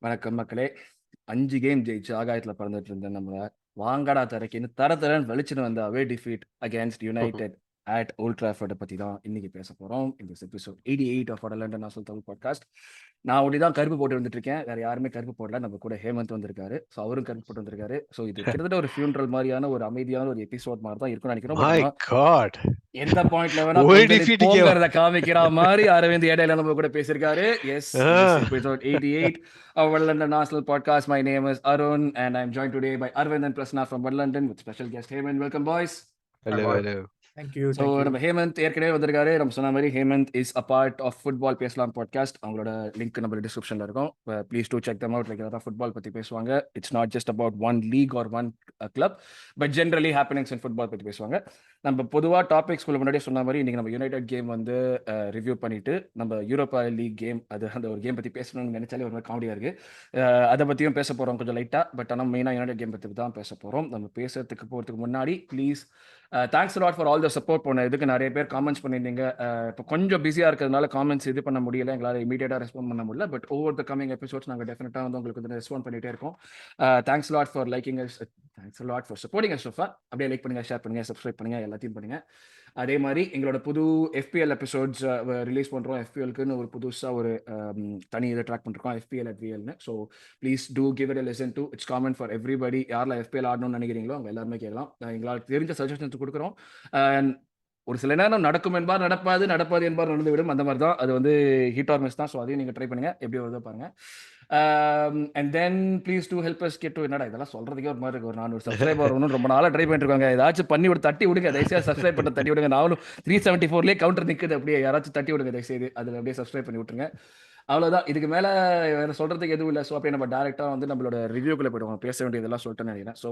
வணக்கம் மக்களே. 5 கேம் ஜெயிச்சு ஆகாயத்துல பறந்துட்டு இருந்த நம்ம வாங்கடா தரக்கின்னு தரன்னு வெளிச்சுன்னு வந்த away defeat against United at Old ட்ராஃபர்டை பற்றி தான் இன்னைக்கு பேச போகிறோம். இந்த episode 88 of London National Tamil podcast. நான் ஒட்டி தான் கருப்பு போட்டு வந்துட்டு இருக்கேன், வேற யாருமே கருப்பு போடல. நம்ம கூட ஹேமந்த் வந்திருக்காரு, ஸோ அவரும் கருப்பு போட்டு வந்திருக்காரு. ஸோ இது கிட்டத்தட்ட ஒரு ஃபியூனரல் மாதிரியான ஒரு அமைதியான ஒரு எபிசோட் மாதிரி தான் இருக்கும்னு நினைக்கிறோம். எந்த பாயிண்ட்ல வேணா போங்கிறத காமிக்கிற மாதிரி அரவிந்த் இடையில நம்ம கூட பேசியிருக்காரு. Yes, episode 88 of World London National Podcast. My name is Arun and I'm joined today by Arvind and Prasanna from World London with special guest Hemant. Welcome boys. Hello. Thank you. So நம்ம ஹேமந்த் ஏற்கனவே வந்திருக்காரு. நம்ம சொன்ன மாதிரி Hemant is a part of football பேசலாம் podcast. அவங்களோட link நம்ம டிஸ்கிரிப்ஷன்ல இருக்கும். Please do check them out. Like ஏதாவது ஃபுட்பால் பத்தி பேசுவாங்க. It's not just about one league or one club, but generally happenings in football பத்தி பேசுவாங்க. நம்ம பொதுவாக டாபிக்ஸ்குள்ள முன்னாடியே சொன்ன மாதிரி இன்னைக்கு நம்ம யுனைடெட் கேம் வந்து ரிவ்யூ பண்ணிட்டு நம்ம யூரோப்பா லீக் கேம் அந்த ஒரு கேம் பத்தி பேசணும்னு நினைச்சாலே ஒரு மாதிரி காமெடியா இருக்கு. அதை பத்தியும் பேச போறோம் கொஞ்சம் லைட்டா. பட் ஆனால் மெயினாக யுனைடெட் கேம் பத்தி தான் பேச போறோம். நம்ம பேசுறதுக்கு போறதுக்கு முன்னாடி please thanks lot for all the support. போன இதுக்கு நிறைய பேர் காமெண்ட்ஸ் பண்ணியிருந்தீங்க. இப்போ கொஞ்சம் பிஸியாக இருக்கிறதுனால காமெண்ட்ஸ் இது பண்ண முடியல, எங்களால் இமீடியட்டாக ரெஸ்பாண்ட் பண்ண முடியல. But over the coming episodes நாங்கள் டெஃபினட்டாக வந்து உங்களுக்கு வந்து ரெஸ்பாண்ட் பண்ணிகிட்டே இருக்கோம். Thanks lot for liking us, thanks lot for supporting us. அப்படியே லைக் பண்ணுங்கள், ஷேர் பண்ணுங்கள், சப்ஸ்கிரைப் பண்ணுங்கள், எல்லாத்தையும் பண்ணுங்கள். அதே மாதிரி எங்களோட புது FPL எபிசோட்ஸ் ரிலீஸ் பண்ணுறோம். FPLக்குன்னு ஒரு புதுசாக ஒரு தனி இதை ட்ராக் பண்ணிருக்கோம், FPL at VLன்னு. So please do give it a listen to. It's common for everybody. யாரில் FPL ஆடணும்னு நினைக்கிறீங்களோ அவங்க எல்லாருமே கேட்கலாம். எங்களால் தெரிஞ்ச சஜஷன்ஸ் கொடுக்குறோம். ஒரு சில நேரம் நடக்கும் என்பார் நடப்பாது என்பார் நடந்துவிடும். அந்த மாதிரி தான் அது வந்து ஹிட் ஆர் மிஸ் தான். ஸோ அதையும் நீங்கள் ட்ரை பண்ணுங்கள், எப்படி வருதோ பாருங்கள். And then please do help us get to. என்னடா இதெல்லாம் சொல்கிறதுக்கே ஒரு மாதிரி இருக்கு. ஒரு 400 சப்ஸ்கிரைபர் வரணும்னு ரொம்ப நாளாக ட்ரை பண்ணிட்டு இருக்காங்க. ஏதாச்சும் பண்ணி விட்டு தட்டி விடுங்க தயவுசெய்து. சப்ஸ்கிரைப் பண்ண தட்டி விடுங்க. நானும் 374லேயே கவுண்டர் நிற்குது. அப்படியே யாராச்சும் தட்டி விடுங்க தயவுசெய்து. அதில் அப்படியே சப்ஸ்கிரைப் பண்ணி விட்டுருங்க. அவ்வளோதான், இதுக்கு மேலே வேறு சொல்கிறதுக்கு எதுவும் இல்லை. ஸோ அப்படியே நம்ம டேரெக்டாக வந்து நம்மளோட ரிவ்யூக்குள்ளே போய்டுவோம். பேச வேண்டியதெல்லாம் சொல்லிட்டு நினைக்கிறேன். ஸோ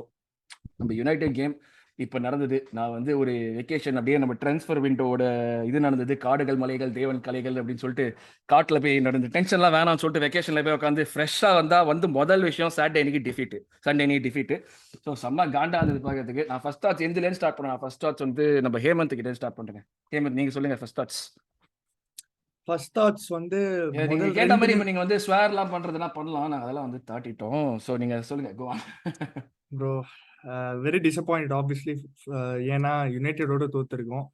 நம்ம யுனைடெட் கேம் இப்போ நடந்தது. நான் வந்து ஒரு வெக்கேஷன் அப்படியே நம்ம ட்ரான்ஸ்ஃபர் விண்டோட இது நடந்தது. காடுகள் மலைகள் தேவன் கலைகள் அப்படின்னு சொல்லிட்டு காட்டில் போய் நடந்து டென்ஷன்லாம் வேணாம்னு சொல்லிட்டு வெக்கேஷனில் போய் உட்காந்து ஃப்ரெஷ்ஷாக வந்தால் வந்து முதல் விஷயம் சண்டே அன்னைக்கு டிஃபீட்டு. ஸோ செம்ம காண்டா இருந்தது பார்க்கறதுக்கு. நான் ஃபர்ஸ்ட் தாட்ஸ் எதுலேருந்து ஸ்டார்ட் பண்ணேன். ஃபர்ஸ்ட் தாட்ஸ் வந்து நம்ம ஹேமந்த் கிட்டே ஸ்டார்ட் பண்ணுறேன். ஹேமந்த் நீங்கள் சொல்லுங்கள் ஃபர்ஸ்ட் தாட்ஸ் வந்து நீங்க கேட்ட மாதிரி இப்போ நீங்க வந்து ஸ்வேர்லாம் பண்றதெல்லாம் பண்ணலாம். நாங்கள் அதெல்லாம் வந்து தாட்டிட்டோம். ஸோ நீங்க சொல்லுங்க. Go on bro. Very disappointed obviously. ஏன்னா யுனைடெடோட தோத்துருக்கோம்.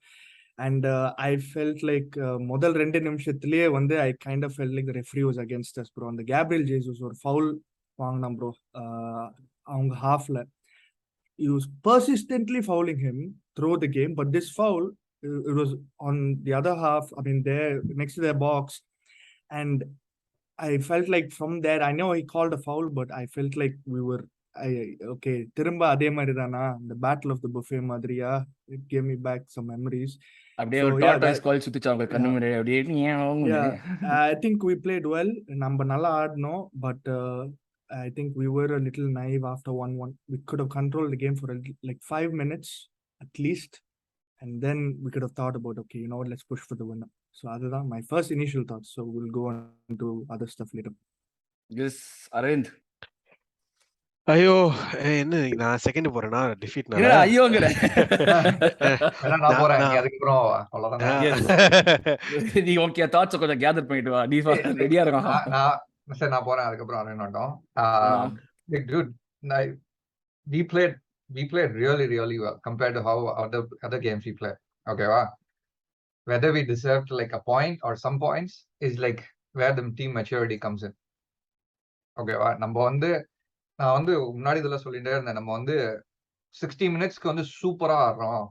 அண்ட் ஐ ஃபெல்ட் லைக் முதல் 2 நிமிஷத்துலேயே வந்து I kind of felt like referee was against us bro. அந்த கேப்ரியல் ஜேசஸ் ஒரு ஃபவுல் வாங்கினான் ப்ரோ. அவங்க ஹாஃப்ல use persistently fouling him through the game. But this foul it was on the other half, I mean there next to their box, and I felt like from there, I know he called a foul, but I felt like we were okay திரும்ப அதே மாதிரி தானா the battle of the buffet மாதிரியா. It gave me back some memories. அப்படியே ஒரு டாட்டாஸ் கால் சுத்திச்சு அவங்க கண்ணு முன்னாடி. அப்படியே I think we played well. நம்ம நல்லா ஆடணும், but I think we were a little naive after 1-1. We could have controlled the game for like 5 minutes at least. And then we could have thought about, okay, you know what, let's push for the winner. So other than my first initial thoughts, so we'll go on to other stuff later. Yes, Arvind. ஐயோ என்ன நான் second போறேனா defeat நான் ஐயோங்கற நான் போறேன். நீ அதுக்கு அப்புறம் அவ்வளவுதான். நீ ஓகே தாட்ஸ் கொஞ்சம் கேதர் பண்ணிட்டு வா. நீ ரெடியா இருக்க. நான் போறேன். அதுக்கு அப்புறம் அரேனோட்டோம். Dude, we played really well compared to how other games we played. Okay, wow. Whether we deserved like a point or some points is like where the team maturity comes in. Okay, wow. நான் வந்து முன்னாடி இதெல்லாம் சொல்லிட்டே இருந்தேன். நம்ம வந்து 60 மினிட்ஸ்க்கு வந்து சூப்பரா ஆடுறோம்.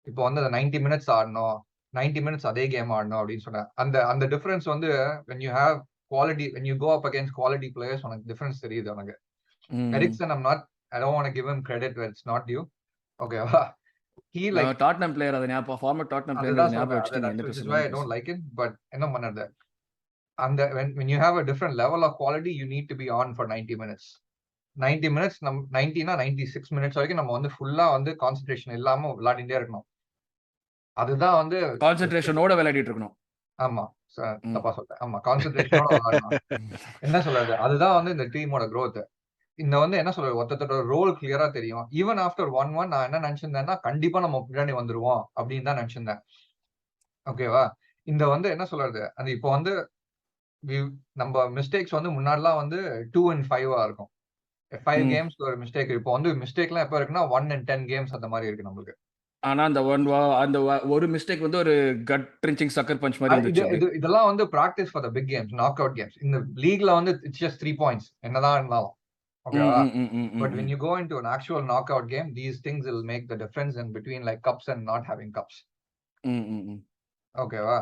இப்போ வந்து 90 மினிட்ஸ் ஆடணும், 90 மினிட்ஸ் அதே கேம் ஆடணும் அப்படின்னு சொன்னேன். அந்த டிஃபரன்ஸ் வந்து when you have quality, when you go up against quality players, உனக்கு டிஃபரன்ஸ் தெரியுது. உனக்கு Ericsson I don't want to give him credit where it's not due. Okay, he like Tottenham player, adha nyapa former Tottenham player nyapa vechtinga. That is why I don't like it. But enna pannadha, and when you have a different level of quality, you need to be on for 90 minutes. 90 minutes 90 na 96 minutes varaikku நம்ம வந்து ஃபுல்லா வந்து concentration இல்லாம விளையாடிட்டே இருக்கணும். அதுதான் வந்து கான்சன்ட்ரேஷனோட விளையாடிட்டு இருக்கணும். ஆமா, தப்பா சொல்றேன். ஆமா, கான்சன்ட்ரேஷனோட விளையாடணும். என்ன சொல்றது, அதுதான் வந்து இந்த டீமோட growth. இந்த வந்து என்ன சொல்றது, ஒருத்தரோட ரோல் கிளியரா தெரியும். ஈவன் ஆஃப்டர் 1-1 நான் என்ன நினைச்சிருந்தேன்னா கண்டிப்பா நம்ம பின்னாடி வந்துருவோம் அப்படின்னு தான் நினைச்சிருந்தேன். ஓகேவா, இந்த வந்து என்ன சொல்றது, அது இப்போ வந்து நம்ம மிஸ்டேக்ஸ் வந்து முன்னாடிலாம் வந்து 2 and 5 இருக்கும். 5 games ஒரு மிஸ்டேக். இப்போ வந்து மிஸ்டேக்லாம் எப்போ இருக்குன்னா 1 and 10 games அந்த மாதிரி இருக்கு நம்மளுக்கு. ஆனா அந்த ஒரு மிஸ்டேக் வந்து ஒரு கட் ட்ரிஞ்சிங் சக்கர் பஞ்ச் மாதிரி இருந்துச்சு. இதெல்லாம் வந்து practice for the big games, knockout games. இந்த லீக்ல வந்து இட்ஸ் ஜஸ்ட் 3 points என்னதான் இருந்தாலும். ஓகேவா? But when you go into an actual knockout game, these things will make the difference in between like cups and not having cups. ஓகேவா?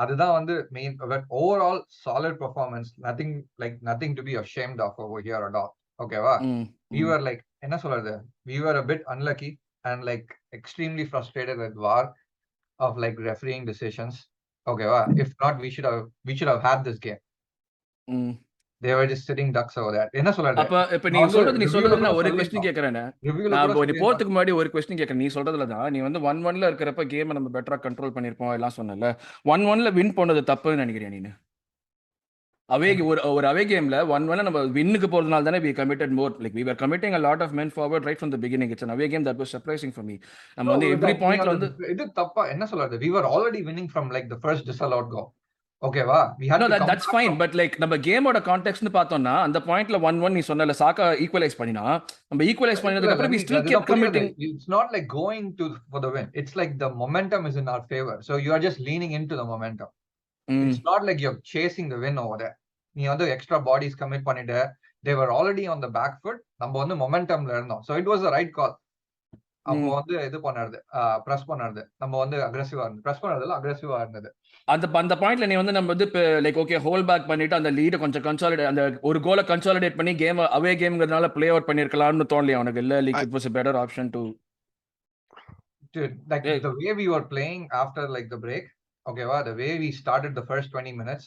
அதுதான் வந்து main. Overall solid performance, nothing to be ashamed of over here at all. ஓகேவா? We were like, என்ன சொல்றது, we were a bit unlucky and like extremely frustrated with VAR of like refereeing decisions. ஓகேவா? If not, we should have had this game. They were just sitting ducks over there. என்ன சொல்றது? அப்ப நீ சொல்றது நான் ஒரு क्वेश्चन கேக்குறேன். நான் போறதுக்கு முன்னாடி ஒரு क्वेश्चन கேக்குறேன். நீ சொல்றதுல தான் நீ வந்து 1-1ல இருக்கறப்ப கேமை நம்ம பெட்டரா கண்ட்ரோல் பண்ணிருப்போம் எல்லாம் சொன்னல. 1-1ல வின் பண்ணது தப்புன்னு நினைக்கிறேன் நீ? ஒரு அவே கேம்ல 1-1ல நம்ம வின்னுக்கு போறதுனால தானே we committed more, like we were committing a lot of men forward right from the beginning. It's an away game that was surprising for me. நம்ம வந்து every pointல வந்து இது தப்பா என்ன சொல்றது? We were already winning from like the first disallowed goal. ஓகேவா? we had to that's fine, but like நம்ம கேமோட கான்டெக்ஸ்ட்னு பார்த்தோம்னா அந்த பாயிண்ட்ல 1-1 நீ சொன்னல சாக்கா ஈக்குவலைஸ் பண்ணினா நம்ம ஈக்குவலைஸ் பண்ணதுக்கு அப்புறம் we still kept committing. It's not like going to for the win. It's like the momentum is in our favor, so you are just leaning into the momentum. It's not like you're chasing the win over there. நீ வந்து extra bodies commit பண்ணிட்டு they were already on the back foot. நம்ம வந்து மொமெண்டம்ல இருந்தோம். So it was the right call. அப்போ வந்து இது பண்ணறது, பிரஸ் பண்ணறது, நம்ம வந்து அக்ரெசிவா இருந்தது. பிரஸ் பண்ணறதுல அக்ரெசிவா இருந்தது. அந்த பாயிண்ட்ல நீ வந்து நம்ம வந்து லைக் ஓகே ஹோல் பேக் பண்ணிட்டு அந்த லீட கொஞ்சம் கன்சாலிடேட், அந்த ஒரு கோலை கன்சாலிடேட் பண்ணி கேம் அவே கேம்ங்கிறதுனால ப்ளே அவுட் பண்ணிருக்கலாம்னு தோணலையா உனக்கு? இல்ல like it was a better option to like the way we were playing after like the break. Okay, the way we started the first 20 minutes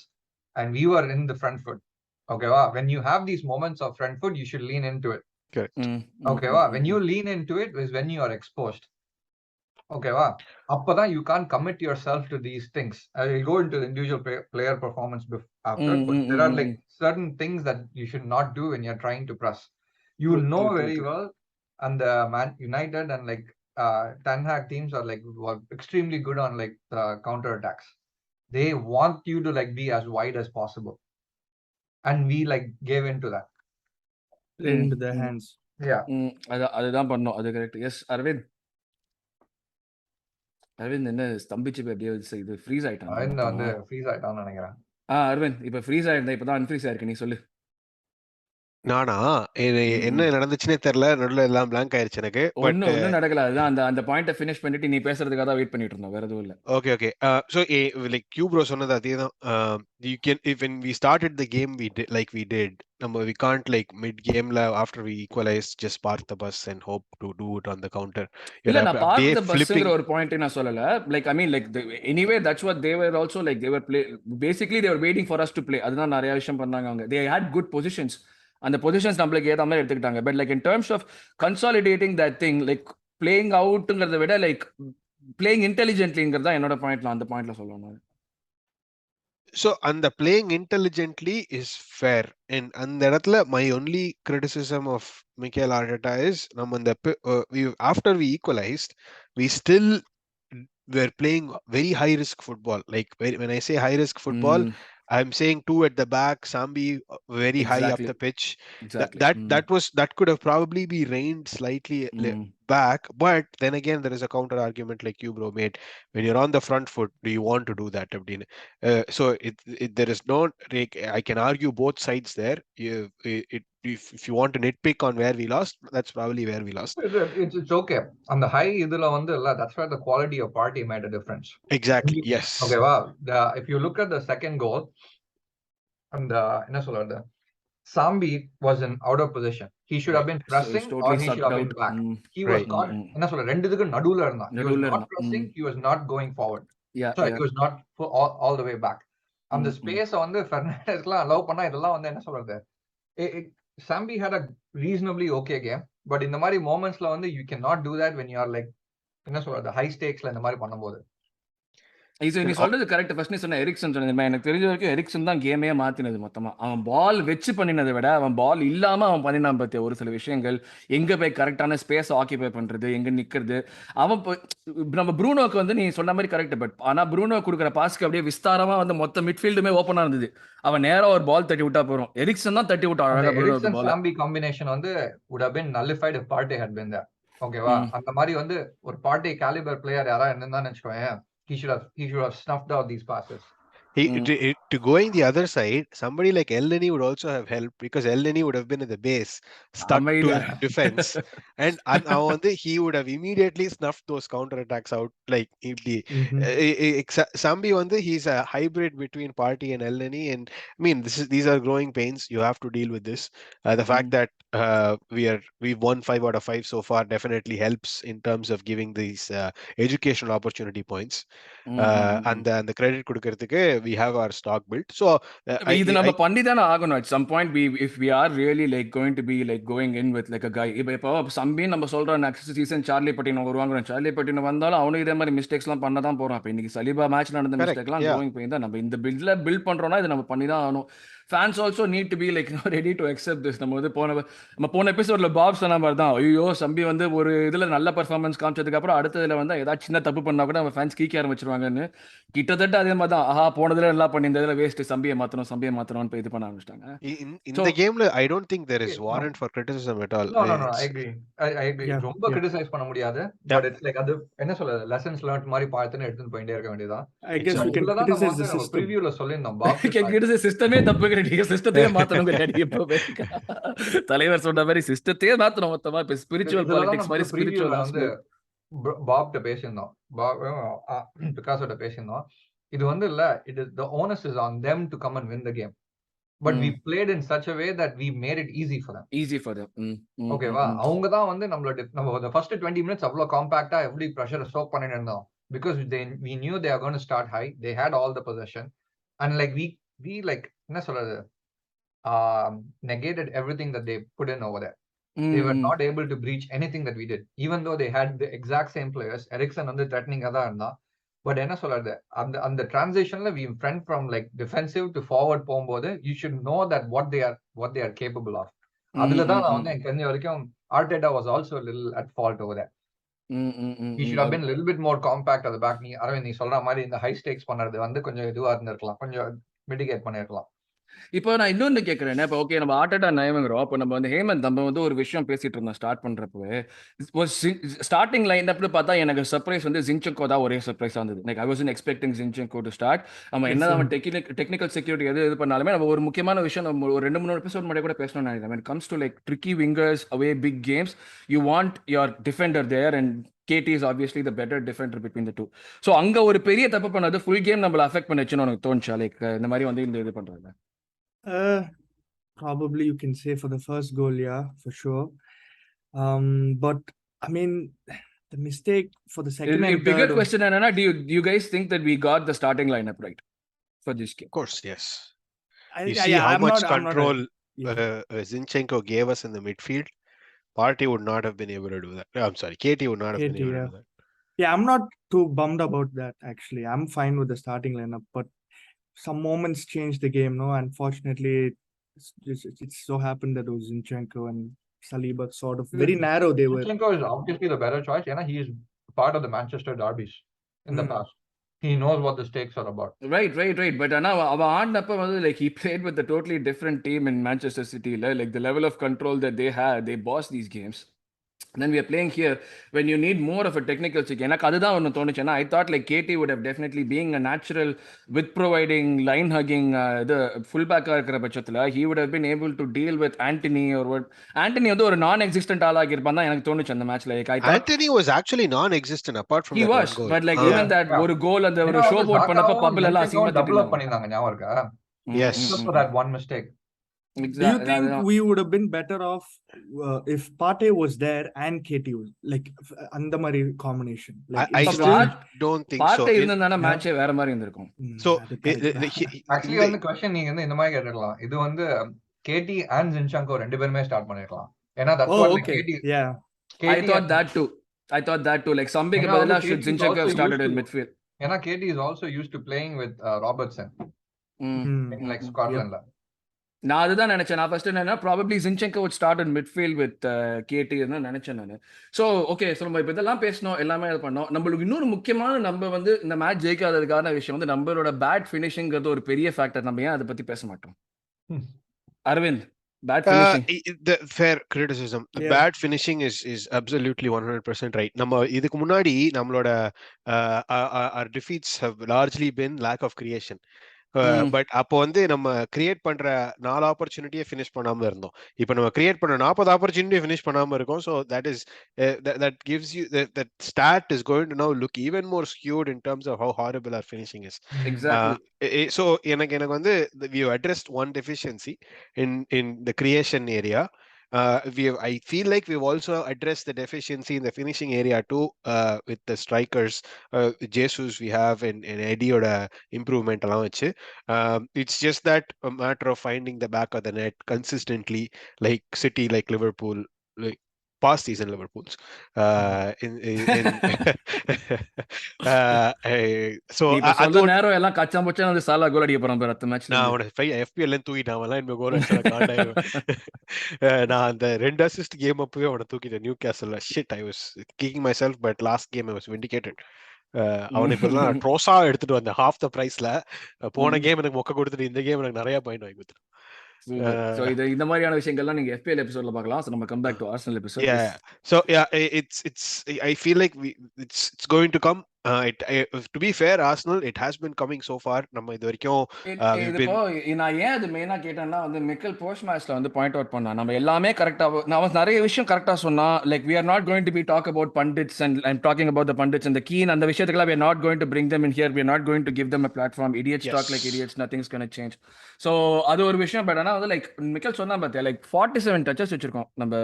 and we were in the front foot. Okay, when you have these moments of front foot, you should lean into it. Correct. Okay, when you lean into it is when you are exposed. Okay, appadan you can't commit yourself to these things. I will go into the individual player performance after, but there are like certain things that you should not do when you're trying to press. You will know very well, and the Man United and like Ten Hag teams are like extremely good on like the counter attacks. They want you to like be as wide as possible, and we like gave into that. Played into their hands. Yeah. அதுதான் பண்ணோம். அது correct. S Aravind என்ன ஸ்தம்பிச்சு அப்படியே இது freeze ஆயிட்டான். அரவிந்த் வந்து freeze ஆயிட்டான்னு நினைக்கிறேன். அரவிந்த் இப்ப ஃப்ரீஸ் ஆயிருந்தா இப்பதான் அன்ஃப்ரீஸ் ஆயிருக்கு. நீ சொல்லு. நானா என்ன நடந்துச்சுன்னே தெரியல, நடுவில் எல்லாம் பிளாங்க் ஆயிருச்சு எனக்கு. ஒன்னும் நடக்கல. அதுதான் அந்த பாயிண்ட ஃபினிஷ் பண்ணிட்டு நீ பேசுறதுக்காக தான் வெயிட் பண்ணிட்டு இருந்தோம், வேற எதுவும் இல்ல. Okay so like Q bro சொன்னது அதேதான். you can, if when we started the game we did we can't like mid gameல after we equalized just park the bus and hope to do it on the counter. இல்ல நான் park the busங்கிற ஒரு point நான் சொல்லல. like I mean like anyway that's what they were also like they were basically they were waiting for us to play. அதுதான் நிறைய விஷயம் பண்ணாங்க அவங்க. they had good positions. அந்த பொசிஷன்ஸ் நம்மளுக்கு ஏற்ற மாதிரி எடுத்துக்கிட்டாங்க. But like in terms of consolidating that thing, like playing அவுட்டுங்கிறத விட லைக் பிளேயிங் இன்டெலிஜென்ட்லிங்கிறது தான் என்னோட பாயிண்ட்ல, அந்த பாயிண்ட்ல சொல்லணும். ஸோ அந்த playing intelligently is fair. And அந்த இடத்துல my only criticism of Mikel Arteta is நம்ம இந்த after we equalised we still we're playing very high risk football. Like when I say high risk football, I'm saying two at the back, Sambi very high up the pitch. Exactly. That could have probably be reined slightly back, but then again there is a counter argument like you bro made. When you're on the front foot, do you want to do that? So there is no, I can argue both sides there. If you want to nitpick on where we lost, that's probably where we lost. It's okay. On the high idula vandu that's where the quality of party made a difference. Exactly. Yes. Okay, if you look at the second goal and enna solradhu, Sambi was in out of position. He should have been pressing or he should have been back. He was caught enna solradhu rendu idukku nadula irundha. He was not pressing, he was not going forward. He was not all the way back. On the space vandu Fernandes la allow panna idella vandu enna solradhu, Sambi had a reasonably okay game, but in the mari moments la vandu you cannot do that when you are like enna solradhu high stakes la indha mari பண்ணும்போது. நீ சொல்றது correct. First நீ சொன்ன Ericsson சொன்னது எனக்கு தெரிஞ்ச வரைக்கும் Ericsson தான் கேமே மாத்தினது மொத்தமா. அவன் பால் வச்சு பண்ணினதை விட அவன் பால் இல்லாம அவன் பண்ணினான் பத்திய ஒரு சில விஷயங்கள், எங்க போய் கரெக்டான ஸ்பேஸ் ஆக்கிபை பண்றது, எங்க நிக்கிறது. அவன் நம்ம ப்ரூனோக்கு வந்து நீ சொன்ன மாதிரி கரெக்ட். பட் ஆனா ப்ரூனோ கொடுக்குற பாஸ்க்கு அப்படியே விஸ்தாரமா வந்து மொத்த மிட்ஃபீல்டுமே ஓப்பனா இருந்தது. அவன் நேரா ஒரு பால் தட்டி விட்டா போறோம். எரிக்சன் தான் தட்டி விட்டான் அழகா ப்ரூனோக்கு பால். சாம்பி காம்பினேஷன் வந்து would have been nullified if Partey had been there. ஓகேவா? அந்த மாதிரி வந்து ஒரு Partey caliber பிளேயர் யாரா இருந்தான்னு வெச்சுக்கோங்க, he should have snuffed out these passes. To going the other side, somebody like Elneny would also have helped, because Elneny would have been at the base, stuck to defense, and he would have immediately snuffed those counter attacks out. Like Sambi he's a hybrid between Partey and Elneny, and I mean these are growing pains. You have to deal with this. The fact that we've won 5 out of 5 so far definitely helps in terms of giving these educational opportunity points. And the credit கொடுக்கிறதுக்கு we have our stock built. So இது நம்ம பண்ணி தானே ஆகணும். At some point if we are really like going to be like going in with like a guy, இப்போ சம்பி நம்ம சொல்றோம் next season Charlie பட்டினம் வருவாங்க. சார்லி பட்டினம் வந்தாலும் அவனும் இதே மாதிரி மிஸ்டேக்ஸ் எல்லாம் பண்ண தான் போறான். இப்போ இன்னைக்கு சலிபா மேட்ச்ல நடந்த மிஸ்டேக் எல்லாம் கோயிங் போய் தான் நம்ம இந்த பில்ட் பண்றோம்னா இது நம்ம பண்ணி தான் ஆகணும். Fans also need to be like ready to accept this. நம்ம வந்து போன எபிசோட்ல பாப் சொன்ன மாதிரி தான், ஐயோ சம்பி வந்து ஒரு இதுல நல்ல பெர்ஃபார்மன்ஸ் காமிச்சதுக்கு அப்புறம் அடுத்ததுல வந்து ஏதாவது சின்ன தப்பு பண்ணா கூட நம்ம ஃபேன்ஸ் கீக்க ஆரம்பிச்சிருவாங்கன்னு. கிட்டத்தட்ட அதே மாதிரி தான், போனதுல நல்லா பண்ணி இந்த இதுல வேஸ்ட், சம்பியை மாத்தணும் இது பண்ண ஆரம்பிச்சிட்டாங்க. இந்த கேம்ல I don't think there is warrant for criticism at all. No, I agree. ரொம்ப கிரிட்டிசைஸ் பண்ண முடியாது. But it's like அது என்ன சொல்றது, lessons learned மாதிரி பார்த்துன்னு எடுத்துட்டு போயிட்டே இருக்க வேண்டியதான். I guess we can criticize the system. ப்ரிவியூல சொல்லிருந்தோம் பாப் கிரிட்டிசைஸ் சிஸ்டமே தப்பு, சிஸ்டத்தையே மாத்தணும். தலைவர் சொன்ன மாதிரி சிஸ்டத்தையே மாத்தணும் மொத்தமா. இப்ப ஸ்பிரிச்சுவல் பாலிடிக்ஸ் மாதிரி ஸ்பிரிச்சுவல் வந்து பாப்ட்ட பேசியிருந்தோம், பிகாஸோட பேசியிருந்தோம். இது வந்து இல்ல, it is the onus is on them to come and win the game. But we played in such a way that we made it easy for them. ஓகேவா? அவங்க தான் வந்து நம்ம the first 20 minutes அவ்வளவு காம்பாக்டா எப்படி பிரஷரை ஸ்டோக் பண்ணிட்டு இருந்தோம். Because we knew they are going to start high. They had all the possession. And like we like என்ன சொல்றது, negated everything that they put in over there. They were not able to breach anything that we did, even though they had the exact same players. Eriksen வந்து threatening அதா இருந்தா. But என்ன சொல்றது, அந்த transitionல we went from like defensive to forward போகும்போது you should know that what they are capable of. அதுல தான் நான் வந்து எனக்கு தெரிஞ்ச வரைக்கும் Arteta was also a little at fault over there. He should have been a little bit more compact at the back. Arvind, நீ சொல்ற மாதிரி இந்த high stakes பண்றது வந்து கொஞ்சம் இதுவா இருந்திருக்கலாம், கொஞ்சம் mitigate பண்ணிருக்கலாம். இப்போ நான் இன்னொன்று கேட்குறேன். இப்போ ஓகே நம்ம ஆர்டெட்டா நயவங்கிறோம். அப்போ நம்ம வந்து ஹேமந்த் நம்ம வந்து ஒரு விஷயம் பேசிட்டு இருந்தோம் ஸ்டார்ட் பண்ணுறப்பவே. ஸ்டார்டிங் லைன் அப்படி பார்த்தா எனக்கு சர்ப்ரைஸ் வந்து ஜின்சென்கோ தான் ஒரே சர்ப்ரைஸாக இருந்தது. Like I wasn't expecting Zinchenko to start. நம்ம என்ன அவன் டெக்னிக்கல் செக்யூரிட்டி இது பண்ணாலுமே நம்ம ஒரு முக்கியமான விஷயம் நம்ம ஒரு 2-3 எபிசோட் முன்னாடி கூட பேசணும்னு நினைக்கிறேன். when it comes to like tricky wingers away big games, you want your defender there, and KT is obviously the better defender between the two. So அங்க ஒரு பெரிய தப்பு பண்ணது ஃபுல் கேம் நம்மள அஃபெக்ட் பண்ணுச்சுன்னு எனக்கு தோணுச்சா? லைக் இந்த மாதிரி வந்து இந்த இது பண்றாங்க. Probably you can say for the first goal, yeah, for sure. But I mean, the mistake for the second and third. Bigger question, Anna, do you guys think that we got the starting lineup right for this game? Of course, yes. You see how much control Zinchenko gave us in the midfield. Partey would not have been able to do that. I'm sorry, KT would not have been able to do that. Yeah, I'm not too bummed about that actually. I'm fine with the starting lineup, but some moments changed the game, no? Unfortunately, it's so happened that was Zinchenko and Saliba sort of very narrow they were. Zinchenko is obviously the better choice. He is part of the Manchester derbies in the past. He knows what the stakes are about. Right. But அவன் ஆடினப்ப வந்து like he played with a totally different team in Manchester City. Like the level of control that they had, they bossed these games. Then we are playing here when you need more of a technical check. எனக்கு அதுதான் ஒன்று தோணுச்சுன்னா, I thought like KT would have definitely being a natural with providing line hugging இது full back இருக்கிற பட்சத்தில் he would have been able to deal with Antony or what. Antony வந்து ஒரு non existent ஆளாகி இருப்பான் தான் எனக்கு தோணுச்சு அந்த மேட்ச்ல. Antony was actually non-existent apart from he that was goal. But like even that ஒரு கோல் அந்த ஒரு ஷோ போட் பண்ணப்ப பப்ல எல்லாம் அசிங்கமா டபுள் பண்ணிருந்தாங்க, ஞாபகம் இருக்கா? Yes. For that one mistake. Exactly. Do you think we would have been better off if Partey was there and KT was like அந்த மாதிரி combination? Like I still don't think so. Partey இருந்ததான மேட்சே வேற மாதிரி இருந்திருக்கும். So actually வந்து question நீங்க வந்து இந்த மாதிரி கேட்கலாம். இது வந்து KT and Zinchenko ரெண்டு பேருமே ஸ்டார்ட் பண்ணிருக்கலாம். ஏன்னா that's what like KT. Yeah. I thought that too. Like Sambik பதிலா should Zinchenko have started in midfield. ஏன்னா KT is also used to playing with Robertson in like Yep. Scotland. நான் அதுதான் நினைச்சேன். நான் ஃபர்ஸ்ட் என்னன்னா probably zinchenko would start in midfield with KT ன்னு நினைச்சேன் நான். ஸோ ஓகே, ஸோ நம்ம இப்போ இதெல்லாம் பேசணும், எல்லாமே இது பண்ணோம். நம்மளுக்கு இன்னொரு முக்கியமான நம்ம வந்து இந்த மேட்ச் ஜெயிக்காததுக்கான விஷயம் வந்து நம்மளோட பேட் ஃபினிஷிங்கிறது ஒரு பெரிய ஃபேக்டர். நம்ம ஏன் அதை பத்தி பேச மாட்டோம்? Aravind, bad finishing. The fair criticism. The Yeah. bad finishing is absolutely 100% right. நம்ம இதுக்கு முன்னாடி நம்மளோட our defeats have largely been lack of creation. But அப்போ வந்து நம்ம கிரியேட் பண்ற 4 ஆப்பர்ச்சுனிட்டியை ஃபினிஷ் பண்ணாம இருந்தோம். இப்போ நம்ம கிரியேட் பண்ண 40 ஆப்பர்ச்சுனிட்டியை ஃபினிஷ் பண்ணாம இருக்கோம். So that is that gives you that stat is going to now look even more skewed in terms of how horrible our finishing is. Exactly. So எனக்கு வந்து we have addressed one deficiency in the creation area. I feel like we've also addressed the deficiency in the finishing area too, with the strikers, Jesus we have and Eddie oda improvement along vich. It's just that a matter of finding the back of the net consistently, like City, like Liverpool, like past season Liverpools. So இப்ப சொல்ற நேரம் எல்லாம் கச்சா முச்சா வந்து சாலா கோல் அடிக்க போறான் அடுத்த மேட்ச்ல. நான் அவன FPL தூக்கிட்டான், அவன் இந்த கோல் அடிச்சா காண்டாயிடும். நான் அந்த 2 அசிஸ்ட் கேம் அப்பவே அவனை தூக்கிட்டேன் நியூ கேசல்ல. Shit, I was kicking myself, but last game I was vindicated. அவனை இப்பதான் ட்ரோஸா எடுத்துட்டு வந்தேன் half the priceல. போன கேம் எனக்கு மொக்க கொடுத்துட்டு இந்த கேம் எனக்கு நிறைய பாயிண்ட் வாங்கி கொடுத்துட்டு. So இந்த மாதிரியான விஷயங்கள்லாம் நீங்க FPL எபிசோட்ல பார்க்கலாம். So நம்ம come back to Arsenal episode. Yeah. So yeah, it's I feel like it's going to come. To be fair, Arsenal, it has been coming so far. நம்ம இது வரைக்கும் நான் ஏன் அது மெயினா கேட்டேன்னா வந்து மிக்கல் போஸ்ட் மேட்ச்ல வந்து பாயிண்ட் அவுட் பண்ணா நம்ம எல்லாமே கரெக்டா, நான் நிறைய விஷயம் கரெக்டா சொன்னா. Like we are not going to be talk about pundits and I'm talking about the pundits and the keen அந்த விஷயத்துக்குலாம் we are not going to bring them in here. We are not going to give them a platform. Idiots talk like idiots. Nothing's going to change. So அது ஒரு விஷயம். But ஆனா வந்து like மிக்கல் சொன்னா பார்த்தியா, like 47 duchess வச்சிருக்கோம் நம்ம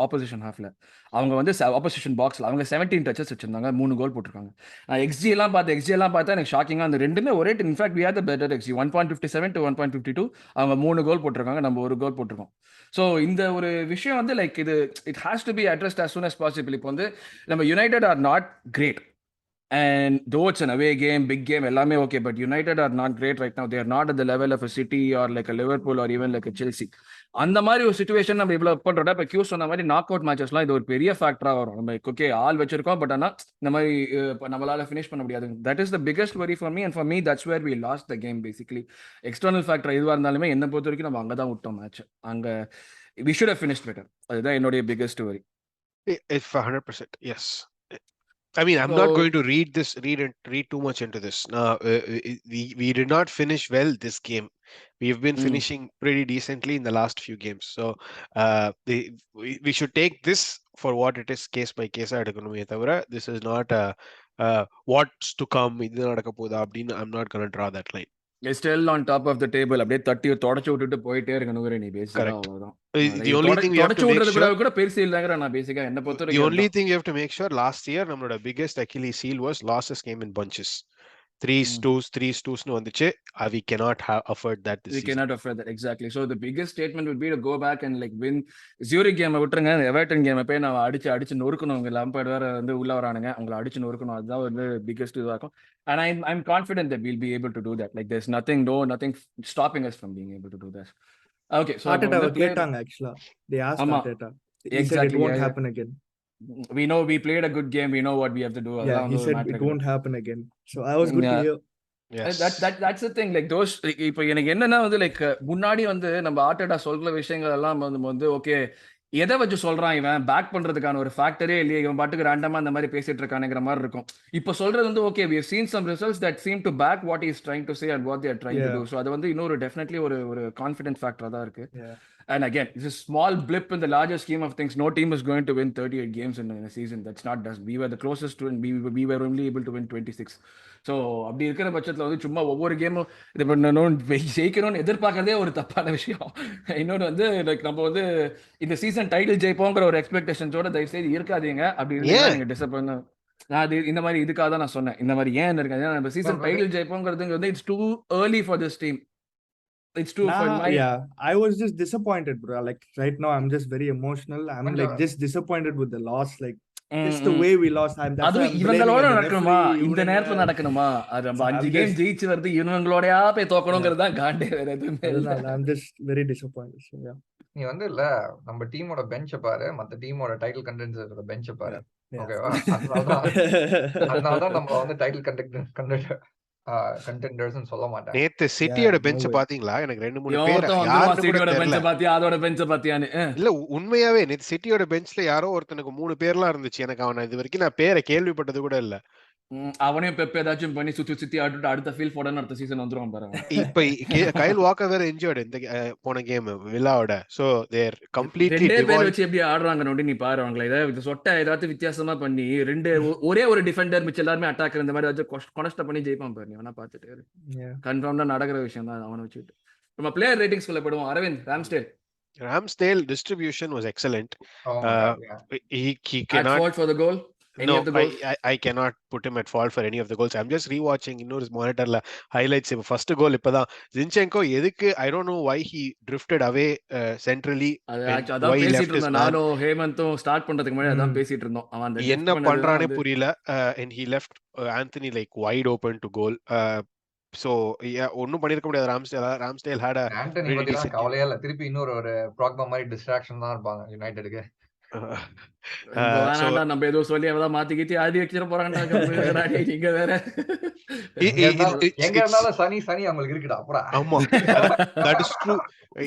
opposition ஹாஃப்ல. அவங்க வந்து ஆப்போசிஷன் பாக்ஸ்ல அவங்க 17 டச்சஸ் வச்சிருந்தாங்க, 3 கோல் போட்டிருக்காங்க. எக்ஸி எல்லாம் பார்த்தா எனக்கு ஷாக்கிங்காக அந்த ரெண்டுமே ஒரே. In fact we are the better XG 1.57 to 1.52. அவங்க 3 கோல் போட்டிருக்காங்க, நம்ம 1 கோல் போட்டிருக்கோம். ஸோ இந்த ஒரு விஷயம் வந்து லைக் இது it has to be addressed as soon as possible. இப்போ வந்து நம்ம United are not great and though it's an away game, big game, எல்லாமே okay, but United are not great right now. They are not at the level of a City or like a Liverpool or even like a Chelsea. அந்த மாதிரி ஒரு situation நம்ம இவ்வளோ பண்ணுறோம். இப்போ Q சொன்ன மாதிரி நாக் அவுட் மேட்சஸ்லாம் இது ஒரு பெரிய ஃபேக்டராக வரும். நம்ம ஓகே ஆள் வச்சிருக்கோம், பட் ஆனால் இந்த மாதிரி நம்மளால ஃபினிஷ் பண்ண முடியாது. That is the biggest worry for me and for me that's where we lost the game basically. External factor எதுவாக இருந்தாலுமே என்னை பொறுத்த வரைக்கும் நம்ம அங்கே தான் விட்டோம் மேட்ச். அங்கே we should have finished better. அதுதான் என்னுடைய பிகஸ்ட் வரி. 100%. Yes. I mean, I'm not going to read too much into this. We did not finish well this game. We've been finishing pretty decently in the last few games. So we should take this for what it is, case by case. This is not what's to come. I'm not going to draw that line. Still on top of the table. அப்படியே தட்டி தொடச்சு விட்டுட்டு போயிட்டே இருக்கணும் நீ பேசிக்கா. அவ்வளவுதான். The only thing you have to make sure கூட பெருசு இல்லங்கற நான் பேசிக்கா என்ன பொறுத்த the only thing you have to make sure last year நம்மளோட biggest Achilles heel was losses came in bunches. 3-2s னு வந்துச்சு. We cannot afford that this season. We cannot afford that, exactly. So the biggest statement would be to go back and like win Zurich game விட்டுருங்க. Everton game போய் நான் அடிச்சு நொறுக்கணும். உங்க Lampard வேற வந்து உள்ள வரானுங்க, அவங்கள அடிச்சு நொறுக்கணும். அதுதான் வந்து பிகெஸ்ட் இதுவா இருக்கும். And I'm confident that we'll be able to do that. Like there's nothing stopping us from being able to do that. Okay, so Arteta கேட்டாங்க actually. They asked Arteta. He said it won't happen again. We know we played a good game. We know what we have to do. Yeah, he said it won't happen again. So I was good to hear. Yes. That's the thing. Like those, இப்போ எனக்கு என்னன்னா வந்து like முன்னாடி வந்து நம்ம Arteta சொல்ற விஷயங்கள் எல்லாம் வந்து ஓகே எதை வச்சு சொல்றான் இவன், பேக் பண்றதுக்கான ஒரு ஃபேக்டரே இல்லையே, இவன் பாட்டுக்கு ரேண்டமா அந்த மாதிரி பேசிட்டு இருக்கானுங்கிற மாதிரி இருக்கும். இப்போ சொல்றது வந்து okay we have seen some results that seem to back what he is trying to say and what they are trying to do. So அது வந்து இன்னொரு டெஃபினெட்லி ஒரு கான்ஃபிடென்ட் ஃபேக்டரா தான் இருக்கு. And again, it's a small blip in the larger scheme of things. No team is going to win 38 games in a season. That's not us. We were the closest to, and we were only able to win 26. So அப்படி இருக்கிற பட்சத்தில் வந்து சும்மா ஒவ்வொரு கேமும் இது பண்ணணும் ஜெயிக்கணும்னு எதிர்பார்க்கறதே ஒரு தப்பான விஷயம். இன்னொன்று வந்து லைக் நம்ம வந்து இந்த சீசன் டைட்டில் ஜெயிப்போங்கிற ஒரு எக்ஸ்பெக்டேஷன்ஸோட தயவுசெய்து இருக்காதீங்க. அப்படி இருந்தால் நீங்கள் டிசப்பாயிண்ட். நான் அது இந்த மாதிரி இதுக்காக தான் நான் சொன்னேன். இந்த மாதிரி ஏன் இருக்காது, ஏன்னா நம்ம சீசன் டைட்டில் ஜெயிப்போங்கிறது வந்து it's too early for this team. It's too I was just disappointed, bro. Like right now I'm just very emotional. I'm like just disappointed with the loss. Like just the way we lost. That's why அதுவும் I'm blaming இவங்களோட the நடக்கணுமா, referee, இந்த இவனுங்க. நேரத்துல நடக்கணுமா? அது நம்ம So 5 I'm game just ஜெயிச்சு வருது, இவங்களோடயா போய் தோக்கணுங்கிறது தான் காண்டே, வேற எதுவுமே இல்ல. அதனால I'm just very disappointed. So, yeah. நீ வந்து இல்ல நம்ம டீமோட பெஞ்ச பாரு, மத்த டீமோட டைட்டில் கண்டெண்டர்ஸோட பெஞ்ச பாரு. Yeah. ஓகேவா? அதனாலதான் நம்ம வந்து டைட்டில் கண்டெண்டர்ஸ் சொல்ல மாட்டேன். நேத்து சிட்டியோட Yeah, no பெஞ்ச் way. பாத்தீங்களா? எனக்கு 2-3 இவன் பேர் ஒருத்தன் வந்துருவான், யாருன்னு கூட சிட்டியோட தெரியல. பெஞ்ச பாத்தியா, அதோட பெஞ்ச பாத்தியான்னு. இல்ல உண்மையாவே நேத்து சிட்டியோட பெஞ்ச்ல யாரோ ஒருத்தனுக்கு 3 பேர்லாம் இருந்துச்சு. எனக்கு அவன இது வரைக்கும் நான் பேரை கேள்விப்பட்டது கூட இல்ல. அவனையும் பெப் ஏதாச்சும் பண்ணி சுத்தி ஆட்டு அடுத்த ஃபீல் போடன்னு அடுத்த சீசன் வந்துருவான் பாருங்க. இப்ப கைல் வாக்கர் வேற இன்ஜர்ட் இந்த போன கேம் வில்லாவோட. சோ தேர் கம்ப்ளீட்லி 2 பேர் வச்சு எப்படி ஆடுறாங்க நோண்டி நீ பாரு. அவங்கள ஏதாவது சொட்ட ஏதாவது வித்தியாசமா பண்ணி ஒரே ஒரு டிஃபெண்டர் மிச்சம் எல்லாருமே அட்டாக்கர் இந்த மாதிரி ஏதாச்சும் கொனஸ்ட பண்ணி ஜெயிப்பான் பாரு. நீ வேணா பாத்துட்டு கன்ஃபார்ம்டா நடக்கிற விஷயம் தான் அவனை வச்சுட்டு. நம்ம பிளேயர் ரேட்டிங்ஸ் குள்ள போடுவோம். Aravind, Ramsdale distribution was excellent. Oh my God, yeah. He at cannot fault for the goal. Any no of the goals? I cannot put him at fault for any of the goals. I'm just rewatching இன்னொரு மானிட்டர்ல highlights. First goal இப்பதான் zinchenko எதுக்கு I don't know why he drifted away centrally. அதான் பேசிட்டு இருந்தோம் நானும் ஹேமந்தும் start பண்றதுக்கு முன்னாடி அதான் பேசிட்டு இருந்தோம். அவன் அந்த என்ன பண்றானே புரியல. And he left Anthony like wide open to goal. So yeah, ஒண்ணும் பண்ணிருக்க முடியாது. Ramsdale had a ஆண்டனி பத்தி கவலையே இல்ல. திருப்பி இன்னொரு ஒரு ப்ராக்பா மாதிரி டிஸ்ட்ராக்ஷன் தான் இருப்பாங்க யுனைட்டெடுக்கு. நம்ம ஏதோ சொல்லி அவதான் மாத்திக்கிட்டு ஆடி வச்சிட போறாங்க. நீங்க வேற எங்க இருந்தாலும் சனி அவங்களுக்கு இருக்குடா. அப்புறம் ஆமா, that is true.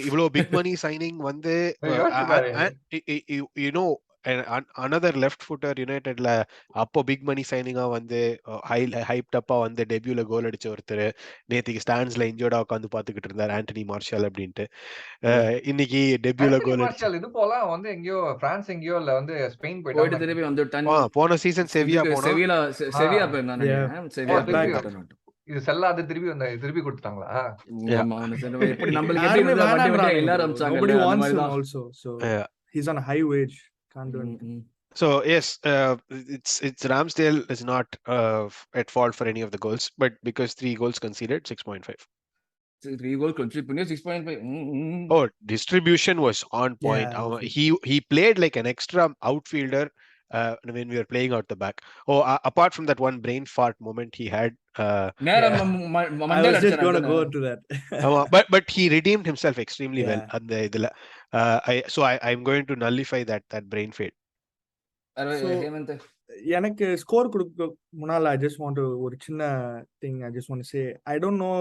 இவ்வளவு பிக் மணி சைனிங் வந்து you know another left footer யுனைட்டட்ல அப்போ பிக் மணி சைனிங்கா வந்து ஹைப்ட் அப்பா வந்து டெபியூல கோல் அடிச்ச ஒருத்தர் நேத்திக்கு ஸ்டாண்ட்ஸ்ல இன்ஜர்டா உட்காந்து பாத்துக்கிட்டு இருந்தார், ஆண்டனி மார்ஷல் அப்படின்ட்டு. இன்னைக்கு டெபியூல கோல் அடிச்சு இது போல வந்து எங்கயோ பிரான்ஸ் எங்கயோ இல்ல வந்து ஸ்பெயின் போயிட்டு திருப்பி வந்து போன சீசன் செவியா போயினாங்க. இது செல்லாத திருப்பி கொடுத்துட்டாங்களா? எப்படி நம்மளுக்கு எப்படி எல்லாரும் nobody wants him also, so he's on a high wage, can't do anything. So yes, it's Ramsdale is not at fault for any of the goals, but because 3 goals conceded, 6.5. 3 goals conceded, 6.5. Oh, distribution was on point. He played like an extra outfielder when we were playing out the back. Apart from that one brain fart moment he had, I was just going to go to that. but he redeemed himself extremely well and idla I'm going to nullify that brain fade. எனக்கு score கொடுக்க முன்னால I just want to ஒரு சின்ன thing I just want to say. I don't know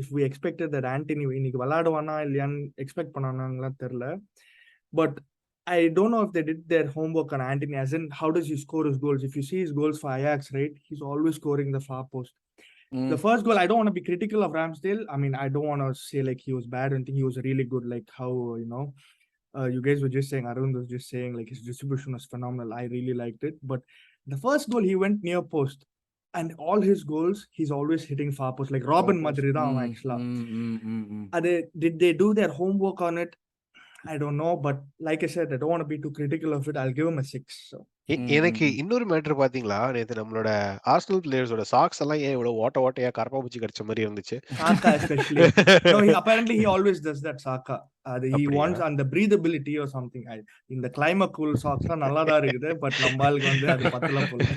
if we expected that Anthony இன்னைக்கு விளையாடுவானா இல்லையான்னு expect பண்ணாங்களா தெரியல. But I don't know if they did their homework on Anthony, as in how does he score his goals. If you see his goals for Ajax, right, he's always scoring the far post. The first goal, I don't want to be critical of Ramsdale. I mean, I don't want to say like he was bad. I think he was really good, like how, you know, you guys were just saying, Arun was just saying like his distribution was phenomenal. I really liked it. But the first goal, he went near post. And all his goals, he's always hitting far post. Like Robin Madrid, actually. Did they do their homework on it? I don't know, but like I said, I don't want to be too critical of it. I'll give him a 6. So எனக்கு இன்னொரு matter பாத்தீங்களா, நேத்து நம்மளோட Arsenal பிளேயர்ஸோட socks எல்லாம் ஏன் இவ்வளவு ஓட்டையா கரப்பா பூச்சி கடிச்ச மாதிரி இருந்துச்சு. Saka especially. No, apparently he always does that, Saka. He wants on the breathability or something. In the climate cool socks நல்லா தான் இருக்குது, பட் நம்மளுக்கு வந்து அது பத்தல போல.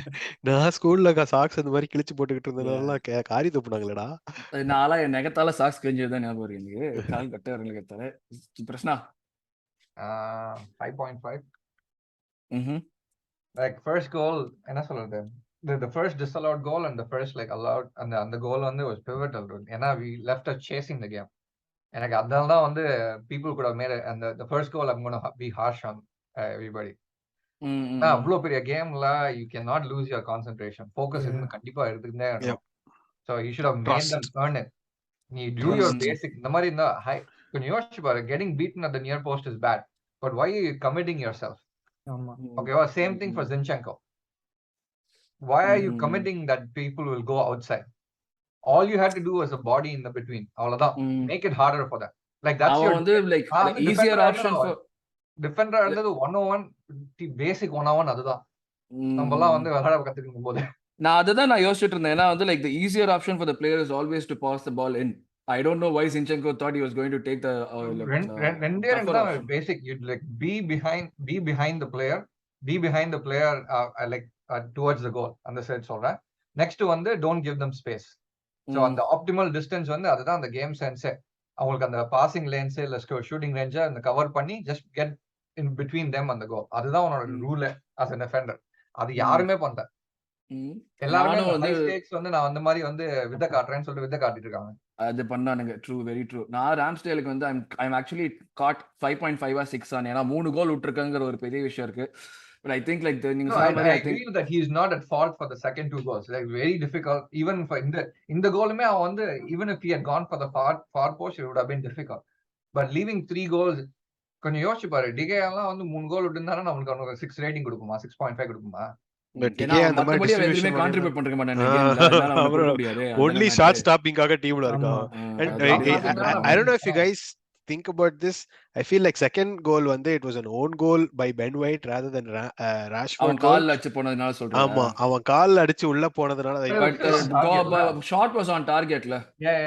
நான் ஸ்கூல்ல சாக்ஸ் அந்த மாதிரி கிழிச்சு போட்டுக்கிட்டு இருந்தனால காரி துப்புனாங்களேடா. நாளா என் நெகத்தால சாக்ஸ் கிழிஞ்சதுதான் ஞாபகம் இருக்கு எனக்கு. கால் கட்ட வரல கத்தால. பிரச்சனை 5.5. Like first goal, என்ன சொல்றது, the first disallowed goal and the first like allowed and the goal வந்து was pivotal. ஏன்னா we left us chasing the game. எனக்கு அதனால தான் வந்து people could have made it, and the first goal I'm going to be harsh on everybody. அவ்வளோ பெரிய கேம்ல you cannot lose your concentration, focus இன்னும் கண்டிப்பா எடுத்துக்கிட்டே இருக்கணும். So you should have made them earn it. நீ do your basic. இந்த மாதிரி இந்த கொஞ்சம் யோசிச்சு பாரு, getting beaten at the near post is bad, but why are you committing yourself? Okay, well, same thing for Zinchenko. Why are you committing that people will go outside? All you had to do was a body in the between. Make it harder for them. Like that's your like the easier option for defender. 101 basic 101 அதுதான் நம்மலாம் வந்து விளையாட கத்துக்கும் போது நான் அதுதான் நான் யோசிச்சுட்டு இருந்தேன். ஏன்னா வந்து like the easier option for the player is always to pass the ball in. I don't know why Zinchenko thought he was going to take the ரெண்டே தான் basic. You'd like be behind the player be behind the player, like towards the goal. அந்த side சொல்றேன். Next வந்து don't give them space. So அந்த optimal distance வந்து அதுதான் அந்த game சென்ஸே. அவங்களுக்கு அந்த பாசிங் லேன்ஸ் இல்ல ஷூட்டிங் ரேஞ்சை அந்த கவர் பண்ணி just get in between them அந்த கோல். அதுதான் உன்னோட ரூல் as a defender. அது யாருமே பண்ணல. எல்லாருமே ஹை ஸ்டேக்ஸ் வந்து நான் அந்த மாதிரி வந்து வித்த காட்டுறேன்னு சொல்லிட்டு வித்த காட்டிட்டு இருக்காங்க. அது பண்ணானுங்க. True, very true. நான் ராம்ஸ்டேலுக்கு வந்து I'm actually got 5.5 or 6 on. ஏன்னா 3 கோல் விட்டுருக்காங்கிற ஒரு பெரிய விஷயம் இருக்கு. But I think like நீங்க சொன்ன மாதிரி I agree that he is not at fault for the second 2 goals. Like very difficult even for இந்த கோலுமே அவன் வந்து even if he had gone for the far post it would have been difficult. But leaving 3 goals கொஞ்சம் யோசிச்சு பாரு. Decay எல்லாம் வந்து 3 கோல் விட்டுருந்தானா நமக்கு அவனுக்கு 6 ரேட்டிங் கொடுக்குமா, 6.5 கொடுக்குமா? only shot stopping kaga team la irukka. And I don't know if you guys think about this. I feel like second goal வந்து it was an own goal by Ben White rather than Rashford. அவன் கால்ல அடிச்சு போனதுனால சொல்றேன். ஆமா, அவன் கால்ல அடிச்சு உள்ள போனதுனால ஷாட் வாஸ் ஆன் டார்கெட்ல.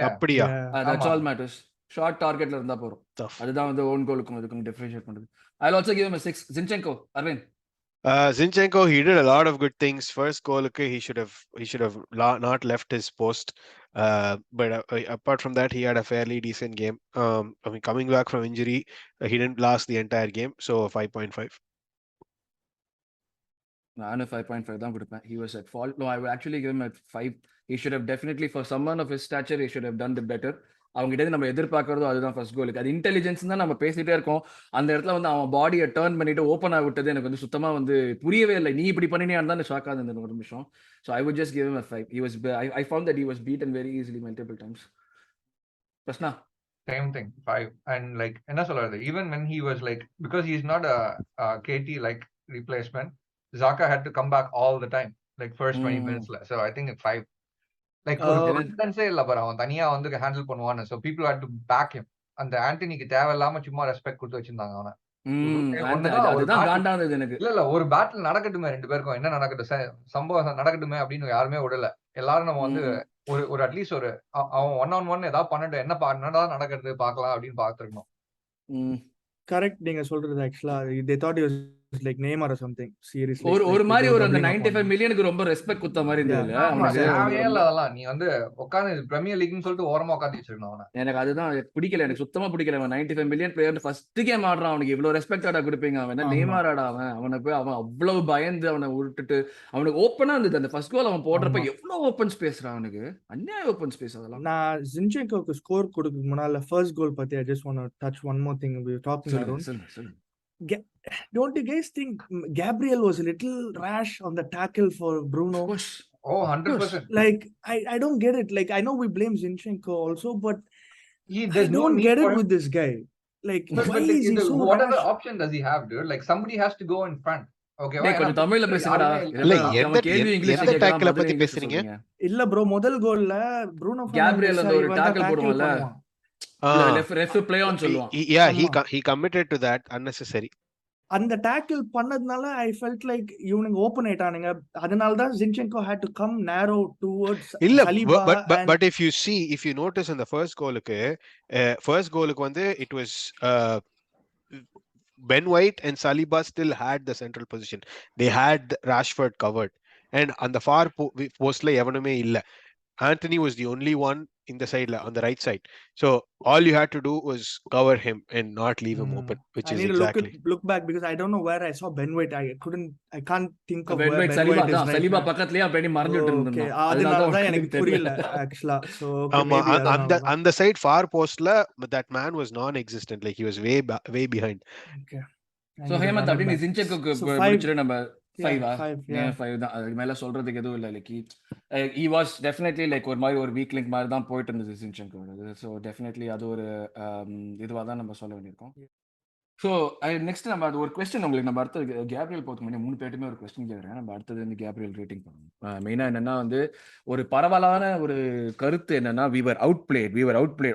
அப்படியா? That's all matters. ஷார்ட் டார்கெட்ல இருந்தா போறோம். அதுதான் வந்து ஓன் கோலுக்கும் இதுக்கும் டிஃபரன்ஷியேட் பண்றது. I'll also give him a 6. Zinchenko, Arvind. Zinchenko, he did a lot of good things. First goal, okay, he should have not left his post. But apart from that, he had a fairly decent game. I mean, coming back from injury, he didn't last the entire game. So 5.5. நானும் 5.5 தான் கொடுப்பேன். He was at fault. No, I would actually give him a 5. He should have definitely, for someone of his stature, he should have done it better. அவங்ககிட்ட நம்ம எதிர்பார்க்கறதோ அதுதான் first கோலுக்கு. அது intelligence தான் நம்ம பேசிட்டே இருக்கோம். அந்த இடத்துல வந்து அவன் பாடியை டர்ன் பண்ணிட்டு ஓப்பன் ஆகி விட்டது எனக்கு வந்து சுத்தமா வந்து புரியவே இல்லை. நீ இப்படி பண்ணினியான்னு தான் ஷாக் ஆகுது இந்த ஒரு நிமிஷம். So I would just give him a 5. I found that he was beaten very easily multiple times. Prasanna, same thing, 5. And like என்ன சொல்றது, even when he was like, because he is not a KT like replacement, Xhaka had to come back all the time, like first 20 minutes. So I think 5. Like கான்ஃபிடன்ஸே இல்ல பாரு, அவன் தனியா வந்து handle பண்ணுவான்னு. So people had to back him. அந்த ஆண்டனிக்கு தேவையில்லாம சும்மா ரெஸ்பெக்ட் கொடுத்து வச்சிருந்தாங்க அவனை. அதுதான் காண்டானது எனக்கு. இல்ல ஒரு பேட்டில் நடக்கட்டுமே, ரெண்டு பேருக்கும் என்ன நடக்கட்டும், சம்பவம் நடக்கட்டுமே அப்படின்னு யாருமே விடல. எல்லாரும் நம்ம வந்து ஒரு அட்லீஸ்ட் ஒரு அவன் 1-on-1 ஏதாவது பண்ணட்டும், என்னடா நடக்கிறது பாக்கலாம் அப்படின்னு பாத்துருக்கணும். கரெக்ட் நீங்க சொல்றது. ஆக்சுவலா they thought he was like Neymar or something. Seriously, ஒரு மாதிரி ஒரு அந்த 95 மில்லியனுக்கு ரொம்ப ரெஸ்பெக்ட் குத்த மாதிரி இருந்தது. அதெல்லாம் நீ வந்து உட்கார்ந்து பிரீமியர் லீக்னு சொல்லிட்டு ஓரமா உட்கார்ந்து வச்சிருக்கணும் அவனை. எனக்கு அதுதான் பிடிக்கல, எனக்கு சுத்தமா பிடிக்கல. அவன் 95 மில்லியன் பிளேயர் ஃபர்ஸ்ட் கேம் ஆடுறான், அவனுக்கு இவ்வளவு ரெஸ்பெக்ட் கொடுப்பீங்க? அவன் நேமார் ஆடா, அவனை போய் அவன் அவ்வளவு பயந்து அவனை விட்டுட்டு அவனுக்கு ஓப்பனா இருந்தது. அந்த ஃபர்ஸ்ட் கோல் அவன் போடுறப்ப எவ்வளவு ஓப்பன் ஸ்பேஸ் அவனுக்கு, அநியாய ஓப்பன் ஸ்பேஸ். அதெல்லாம் நான் ஜின்சென்கோக்கு ஸ்கோர் கொடுக்க முன்னால ஃபர்ஸ்ட் கோல் பத்தி I just want to touch one more thing we were talking about. Don't you guys think Gabriel was a little rash on the tackle for Bruno? Oh, 100%. Like I don't get it. Like I know we blame Zinchenko also, but I don't get it with this guy. Like why is he so what rash? other option does he have, dude? Like somebody has to go in front. Okay, கொஞ்சம் தமிழ்ல பேசுங்கடா. இல்ல எந்த tackle பத்தி பேசுறீங்க? இல்ல bro, முதல் கோல்ல Bruno Gabriel அந்த ஒரு டாக்கிள் போடுவான்ல, ரெஃப் ப்ளே ஆன் சொல்லுவான். Yeah, he committed to that unnecessary. அந்த டாக்கிள் பண்ணதுனால I felt like இவனுங்க ஓபன் ஆயிட்டானுங்க. அதனால தான் Zinchenko had to come narrow towards Saliba. But if you notice in the first goalக்கு வந்து it was Ben White and Saliba still had the central position. They had Rashford covered. And on the far postல எவனுமே இல்ல. Anthony was the only one in the side, on the right side. So all you had to do was cover him and not leave him open, which I is need exactly. to look back because I don't know where I saw Ben White. I can't think of Ben where White, Ben White is. Saliba பக்கத்துலயே அப்படி மறந்துட்டு இருந்தான். Okay, அதனால தான் எனக்கு புரியல actually. So on the side far postல that man was non-existent, like he was way behind. Okay. So Hemant, அப்படி Zinchenko முடிச்சிர நம்ம 5 தான். அதுக்கு மேல சொல்றதுக்கு எதுவும் இல்ல. Like he was definitely like ஒரு மாதிரி ஒரு வீக் லிங்க் மாதிரி தான் போயிட்டு இருந்தது Zinchenko. So definitely அது ஒரு இதுவா தான் நம்ம சொல்ல வேண்டியிருக்கோம். ஸோ நெக்ஸ்ட் நம்ம அது ஒரு கொஸ்டின் உங்களுக்கு நம்ம அடுத்தது கேப்ரியல் போகிறதுக்கு முன்னாடி 3 பேருமே ஒரு கொஸ்டின் கேட்குறேன். நம்ம அடுத்தது வந்து கேப்ரியல் ரேட்டிங் பண்ணணும். மெயினாக என்னன்னா வந்து ஒரு பரவலான ஒரு கருத்து என்னன்னா we were outplayed.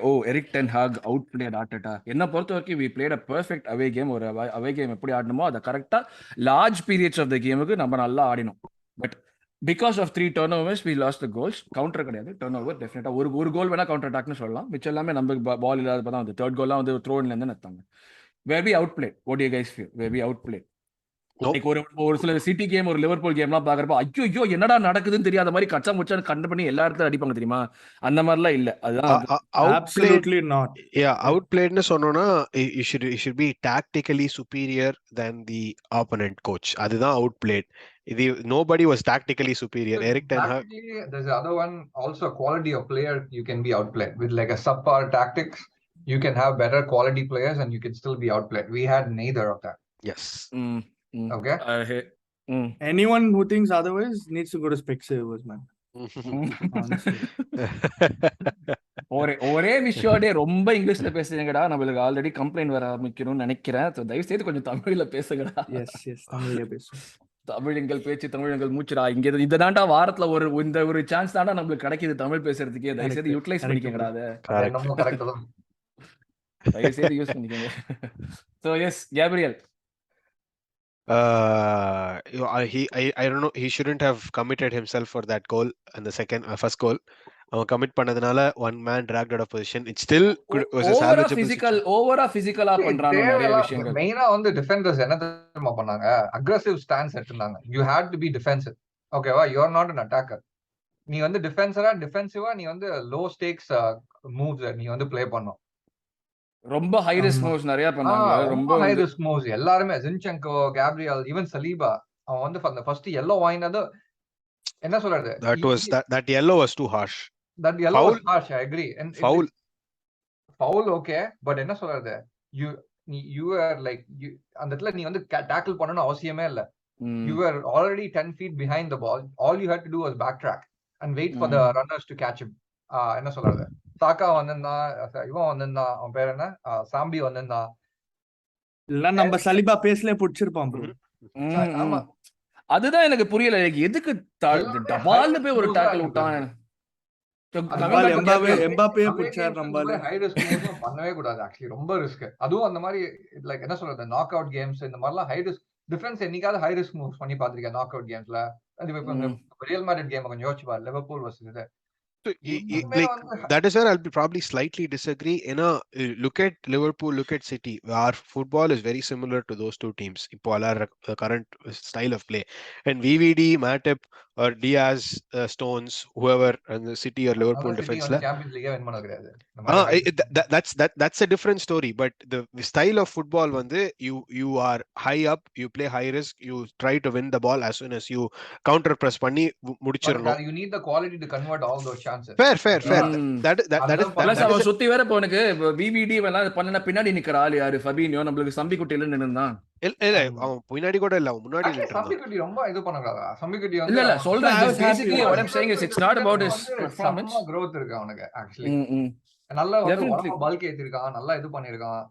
Oh Erik ten Hag outplayed Arteta. என்னை பொறுத்த வரைக்கும் we played a perfect away game. ஒரு away game எப்படி ஆடணுமோ அதை கரெக்டாக லார்ஜ் பீரியட்ஸ் ஆஃப் த கேமுக்கு நம்ம நல்லா ஆடினோம். But because of 3 turnovers we lost the goals. Counter கிடையாது, டர்ன் ஓவர். டெஃபினட்டாக ஒரு கோல் வேணா கவுண்டர் அட்டாக்னு சொல்லலாம். மிச்சம் எல்லாமே நம்ம பால் இல்லாத தான் வந்து தேர்ட் கோல்லாம் வந்து த்ரோன்லேருந்து நிறுத்தாங்க. Where we outplayed. What do you guys feel? Where we outplayed? Nope. Like ஒரு சில சிட்டி கேம் ஒரு லிவர்பூல் கேம்லாம் பாக்குறப்ப ஐயோ என்னடா நடக்குதுன்னு தெரியாத மாதிரி கச்சா முச்சான்னு கண்டு பண்ணி எல்லா இடத்துல அடிப்பாங்க தெரியுமா, அந்த மாதிரிலாம் இல்ல. அதுதான் Outplayed. Absolutely not. Yeah, outplayedனு சொன்னோம்னா you should be tactically superior than the opponent coach. அதுதான் outplayed. Nobody was tactically superior. Eric Ten Hag. Tactically, there's the other one also, quality of player you can be outplayed with like a subpar tactics. You can have better quality players and you can still be outplayed. We had neither of that. Yes. Okay. Anyone who thinks otherwise needs to go to Specsavers, man. Honestly. ஒரே விஷயோடே ரொம்ப இங்கிலீஷ்ல பேசுறீங்கடா, நம்மளுக்கு already complaint வர ஆரம்பிக்கணும்னு நினைக்கிறேன். தயவு செய்து கொஞ்சம் தமிழ்ல பேசுங்கடா. எஸ் தமிழ்ல பேசுவோம். தமிழ் எங்கள் பேச்சு, தமிழ் எங்கள் மூச்சுடா. இங்க இதுதான்டா வாரத்துல ஒரு சான்ஸ் தான்டா நம்மளுக்கு கிடைக்குது தமிழ் பேசுறதுக்கே. தயவு செய்து யூட்டிலைஸ் பண்ணிக்கங்கடா. தயவு செய்து யூஸ் பண்ணிக்கங்க. So yes, Gabriel. I don't know, he shouldn't have committed himself for that goal and the first goal. அவன் கமிட் பண்ணதுனால one man dragged out of position. It still was a salvageable situation. ஓவரா பிசிக்கலா பண்றாங்க நிறைய விஷயங்கள். மெயினா வந்து defenders என்ன தெரியுமா பண்ணாங்க, அக்ரெசிவ் ஸ்டான்ஸ் எடுத்துட்டாங்க. You had to be defensive. ஓகேவா, you are not an attacker. நீ வந்து டிஃபென்சிவா நீ வந்து லோ ஸ்டேக்ஸ் மூவ்ஸ் நீ வந்து ப்ளே பண்ணனும். ரொம்ப ஹை ரிஸ்க் மூவ்ஸ் நிறைய பண்ணாங்க. ரொம்ப ஹை ரிஸ்க் மூவ்ஸ் எல்லாரும், zinchenko, Gabriel, even Saliba. அவன் வந்து அந்த ஃபர்ஸ்ட் yellow வாங்கினது என்ன சொல்றது, that yellow was too harsh. That yellow was harsh, I agree. And foul okay, but என்ன சொல்றது, you were like அந்த இடத்துல நீ வந்து டாக்கிள் பண்ணனும் அவசியமே இல்ல. You were already 10 feet behind the ball. All you had to do was backtrack and wait for the runners to catch him. என்ன சொல்றது, சாக்கா வந்திருந்தான், இவன் வந்திருந்தான், அவன் பேர் என்ன, சாம்பி வந்திருந்தான். இல்ல நம்ம சலிபா பேஸ்ல புடிச்சிருப்பான் ப்ரோ. ஆமா, அதுதான் எனக்கு புரியல, எதுக்கு டபால்னு போய் ஒரு டாக்கிள் விட்டான். எம்பாப்பே புடிச்சார். நம்ம ஹை ரிஸ்க் மூவ்ஸ் பண்ணவே கூடாது. ஆக்சுவலி ரொம்ப ரிஸ்க். அதுவும் அந்த மாதிரி லைக் என்ன சொல்றது, நாக் அவுட் கேம்ஸ் இந்த மாதிரிலாம் ஹை ரிஸ்க். டிஃபென்ஸ் என்னைக்காவது ஹை ரிஸ்க் மூவ்ஸ் பண்ணி பாத்திருக்கேன் நாக் அவுட் கேம்ஸ்ல. ரியல் மேட்ரிட் கேம் கொஞ்சம் யோசிச்சு பாரு, லிவர்பூல் வர்சஸ் இது. Like that is where I'll probably slightly disagree. Look at Liverpool, look at City. Our football is very similar to those two teams. The current style of play, and VVD, Matip or Diaz, Stones, whoever, and the City or Liverpool defense la Champions League win பண்ண கிடையாது. that's a different story. But the style of football வந்து you are high up, you play high risk, you try to win the ball as soon as you counter press பண்ணி முடிச்சிரணும். You need the quality to convert all those chances. Fair. That is plus அவன் சுத்தி வேற போனுக்கு VVD எல்லாம் பண்ணன பின்னாடி நிக்கிற ஆளு யாரு, ஃபபினியோ. நம்மளுக்கு சம்பி குட்டில நின்னுதான். இல்ல அவன் பின்னாடி கூட இல்ல, அவன் முன்னாடி நின்னுட்டான். சம்பி குட்டி ரொம்ப இது பண்ணறாங்க. சம்பி குட்டி வந்து இல்ல சொல்றேன், basically what I'm saying is it's not about his performance. சம்ம growth இருக்கு அவனுக்கு actually. நல்லா வந்து உடம்பு பல்க் ஏத்திருக்கான், நல்லா இது பண்ணிருக்கான்.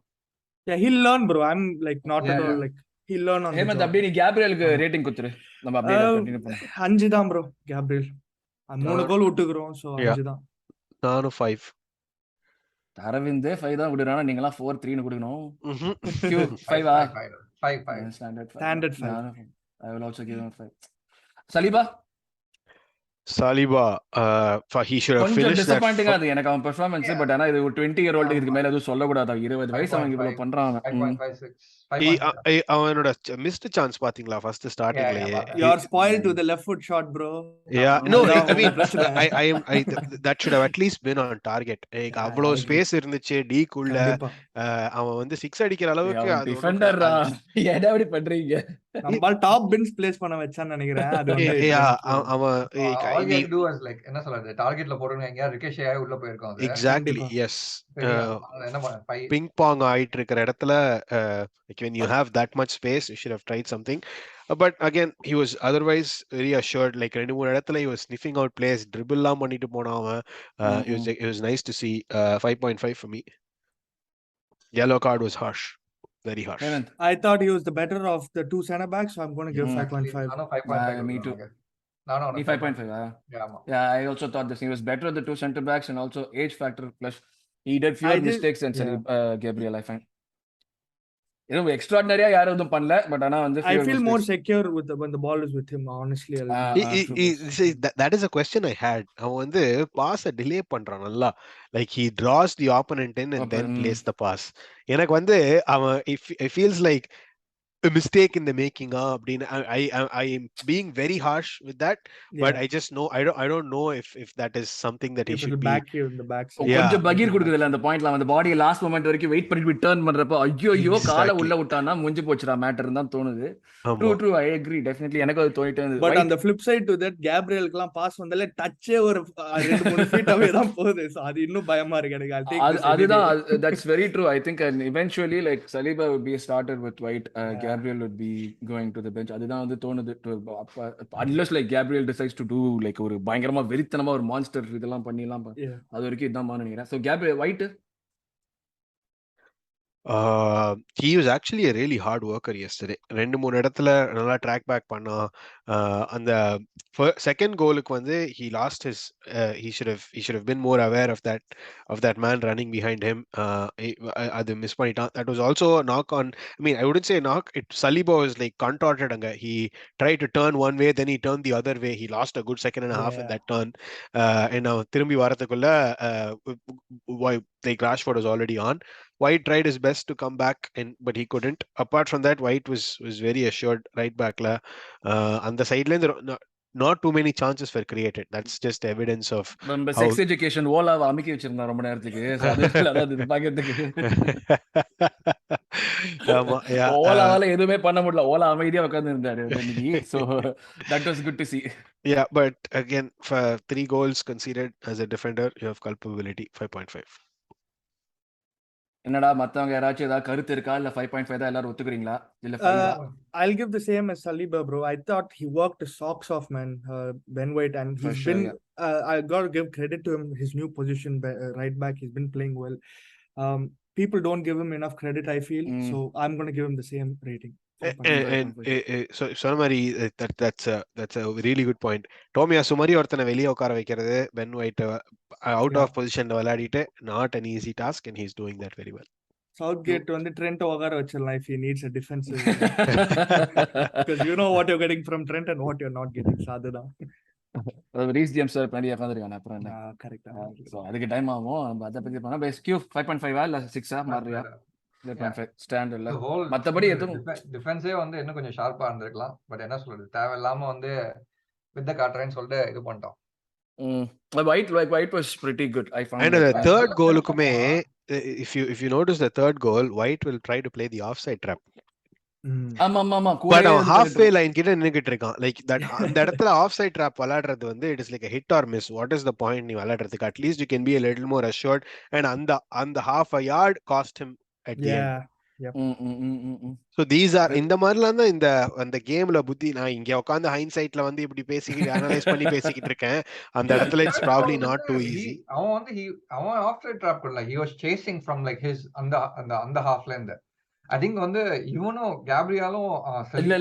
Yeah, he'll learn bro. I'm like not at all like he'll learn on. Hemant அப்படியே நீ கேப்ரியலுக்கு ரேட்டிங் குத்துரு, நம்ம அப்படியே கண்டினியூ பண்ணுவோம். 5 தான் bro கேப்ரியல். 3 கோல் விட்டுக்குறோம், சோ 5 தான். நானும் 5. அரவிந்த் 5 தான் விடுறானா, நீங்க எல்லாம் 4-3 னு கொடுக்கணும். 5 standard 5. I will also give him 5. Saliba he should have finished that. Disappointing அது எனக்கு அவன் பெர்ஃபார்மன்ஸ். பட் ஆனா இது ஒரு 20 year old இதுக்கு மேல எதுவும் சொல்ல கூடாது. 20 வயசு அவன் இவ்வளவு பண்றான். அவனோட மிஸ்ட் சான்ஸ் பாத்தீங்களா first ஸ்டார்டிங்லயே. You are spoiled to the left foot shot bro. Yeah, no, I mean that should have at least been on target. அவ்ளோ ஸ்பேஸ் இருந்துச்சு டி குள்ள. அவன் வந்து 6 அடிக்கிற அளவுக்கு டிஃபெண்டர் ஏடா அப்படி பண்றீங்க. நம்ம டாப் பெஞ்ச் பிளேஸ் பண்ண வச்சான்னு நினைக்கிறேன். அது வந்து அவன் all you do is like என்ன சொல்றது, டார்கெட்ல போடுங்க, எங்க ரிகேஷே உள்ள போயிருக்கும் அது. Exactly, yes. பிங் பாங் ஆயிட்டு இருக்கிற இடத்துல like when you have that much space you should have tried something. But again he was otherwise very assured. Like ரெண்டு மூணு இடத்துல he was sniffing out players, dribble எல்லாம் பண்ணிட்டு போனான் அவன். It was nice to see. 5.5 for me. Yellow card was harsh, very harsh. I thought he was the better of the two center backs, so I'm going to give 5.5. No, 5.5. Me too. No. 5.5. Yeah, I also thought this. He was better the two center backs, and also age factor plus he did fewer mistakes than Gabriel, I find. Extraordinary யாரும் எதுவும் பண்ணல, but ஆனா வந்து I feel more secure with when the ball is with him, honestly. That is a question I had. அவன் வந்து pass delay பண்றான் நல்லா. Like he draws the opponent in and then plays the pass. எனக்கு வந்து அவன் it feels like a mistake in the making அப்படின்னு I am being very harsh with that, but Yeah. I just know I don't know if that is something that he If should the be. back here in the back side. Yeah. கொஞ்சம் பகீர் கொடுக்குதுல்ல அந்த பாயிண்ட்ல, அந்த பாடியை last moment வரைக்கும் wait பண்ணிட்டு turn பண்றப்ப ஐயோ காலை Exactly. உள்ள விட்டானா முடிஞ்சு போச்சுடா மேட்டர் தான் தோணுது. ஆமா. ட்ரூ ஐ அக்ரி, டெஃபினெட்லி எனக்கு அது தோணிட்டே இருந்தது. பட் அந்த ஃபிளிப் சைடு டு தட் கேப்ரியலுக்குலாம் பாஸ் வந்தாலே டச்சே ஒரு 2-3 ஃபீட் அவே தான் போகுது. சோ அது இன்னும் பயமா இருக்கு எனக்கு. I'll take this any அதுதான் day. that's very true. I think eventually like Saliba would be started with White, Gabriel would be going to the bench. அதுதான் வந்து தோணுது. Unless like Gabriel decides to do like ஒரு பயங்கரமா வெறித்தனமா ஒரு monster இதெல்லாம் பண்ணிலாம், அது வரைக்கும் இதான் நினைக்கிறேன். So Gabriel White, he was actually a really hard worker yesterday. 2-3 இடத்துல நல்லா ட்ராக் பேக் பண்ணா. அந்த செகண்ட் கோலுக்கு வந்து he lost his he should have been more aware of that man running behind him. அது மிஸ் பண்ணிட்டான். That was also a knock on, I mean I wouldn't say knock, Saliba was like contorted anga. He tried to turn one way, then he turned the other way. He lost a good second and a half in that turn. And now திரும்பி வரதுக்குள்ள like Rashford was already on. White tried his best to come back, but he couldn't. Apart from that, White was very assured right back la. On the sideline, not too many chances were created. That's just evidence of நம்ம sex education ஓலாவை அமைக்கி வச்சிருந்தா ரொம்ப நேரத்துக்கு. அது பாக்கிறதுக்கு ஓலாவால எதுவுமே பண்ண முடியல. ஓலா அமைதியா உட்கார்ந்து இருந்தாரு இன்னைக்கு. So that was good to see. Yeah, but again, for 3 goals conceded as a defender, you have culpability 5.5. என்னடா மத்தவங்க யாராச்சும் ஏதாவது கருத்து இருக்கா, இல்ல 5.5 தான் எல்லாரும் ஒத்துக்கிறீங்களா, இல்ல 5? I'll give the same as Saliba, bro. I thought he worked his socks off, man. Ben White, and he's been I got to give credit to him, his new position, right back. He's been playing well. People don't give him enough credit, I feel. So I'm going to give him the same rating. So Sonamari, that's a really good point. Tommy Asumari ஒருத்தனை வெளியே உட்கார வைக்கிறது, Ben White out of position விளையாடிட்டு, not an easy task, and he's doing that very well. Southgate வந்து Trent உட்கார வச்சிரலாம் if he needs a defensive, because you know what you're getting from Trent and what you're not getting. So அதுதான் Reece James sir பண்ணி உட்கார்ந்திருக்கானே, அப்புறம் என்ன கரெக்ட்டா. So அதுக்கு time ஆகும். நம்ம அத பத்தி பண்ணா பெஸ்ட் கியூ 5.5 இல்ல 6 மாறியா? 5.5 ஸ்டாண்ட் இல்ல. மத்தபடி எதுவும் டிஃபென்ஸே வந்து இன்னும் கொஞ்சம் ஷார்ப்பா இருந்திருக்கலாம். பட் என்ன சொல்றது, தேவையில்லாம வந்து வித்த காட்றேன்னு சொல்லிட்டு இது பண்ணிட்டோம். White was pretty good, I found. And the third goalக்குமே, if you notice the third goal, White will try to play the offside trap. ஆமா But அவன் halfway line கிட்ட நின்னுகிட்டு இருக்கான். Like that அந்த இடத்துல offside trap விளையாடுறது வந்து it is like a hit or miss. What is the point நீ விளையாடுறதுக்கு? At least you can be a little more assured. And அந்த half a yard cost him at the end. Yep. So these are இந்த மாதிரிலாம் தான் அந்த கேம்ல புத்தி. நான் இங்க உட்கார்ந்து ஹைண்ட்சைட்ல வந்து இப்படி பேசிக்கிட்டு அனலைஸ் பண்ணி பேசிக்கிட்டு இருக்கேன். அந்த இடத்துல it's probably not too easy. அவன் ஆஃப்சைட் ட்ராப் பண்ணல. he was chasing from like his அந்த ஹாஃப்ல இருந்து. I think வந்து இவனும் கேப்ரியாலும் இல்ல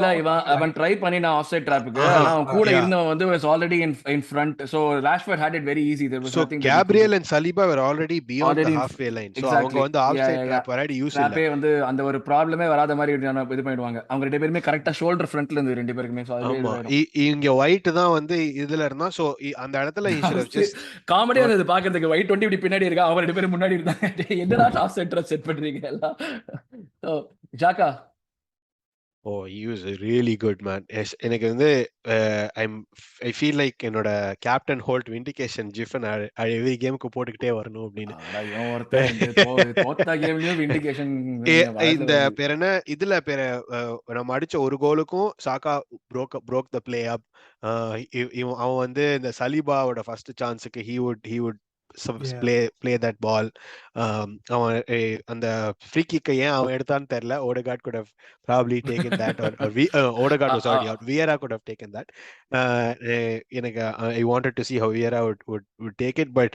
அவன் ட்ரை பண்ணி நான் ஆஃப்சைட் ட்ராப்புக்கு, ஆனா அவன் கூட இருந்தவன் வந்து was already in front, so Rashford had it very easy. There was nothing. So Gabriel and Saliba were already beyond the halfway line. So அவங்க வந்து ஆஃப்சைட் ட்ராப் வராடி யூஸ் இல்ல. அப்பே வந்து அந்த ஒரு ப்ராப்ளமே வராத மாதிரி இது பண்ணிடுவாங்க. அவங்க ரெண்டு பேருமே கரெக்ட்டா ஷோல்டர் ஃப்ரண்ட்ல இருந்து ரெண்டு பேருக்குமே. சோ அது இங்க ஒயிட் தான் வந்து இதுல இருந்தா. சோ அந்த இடத்துல he should have just காமெடியா இருந்தது பாக்கிறதுக்கு. ஒயிட் 20 இப்படி பின்னாடி இருக்கா, அவங்க ரெண்டு பேரும் முன்னாடி இருந்தாங்க. என்னடா ஆஃப்சைட் ட்ராப் செட் பண்றீங்க எல்லாம். Jaka. Oh, he was a really good man. Yes, எனக்கு வந்து I feel like என்னோட கேப்டன் ஹோல்ட் விண்டிகேஷன் ஜிஃபன் எவ்ரி கேமுக்கு போட்டுக்கிட்டே வரணும் அப்படின்னு. இந்த பேர் என்ன இதுல நம்ம அடிச்ச ஒரு கோலுக்கும் சாக்கா broke the play up. அவன் வந்து இந்த சலிபாவோட first சான்ஸுக்கு he would play that ball. அவன் அந்த ஃப்ரீ கிக்கை ஏன் அவன் எடுத்தான்னு தெரியல. Odegaard could have probably taken that, or Odegaard was already out. Vieira could have taken that. எனக்கு I wanted to see how Vieira would take it, but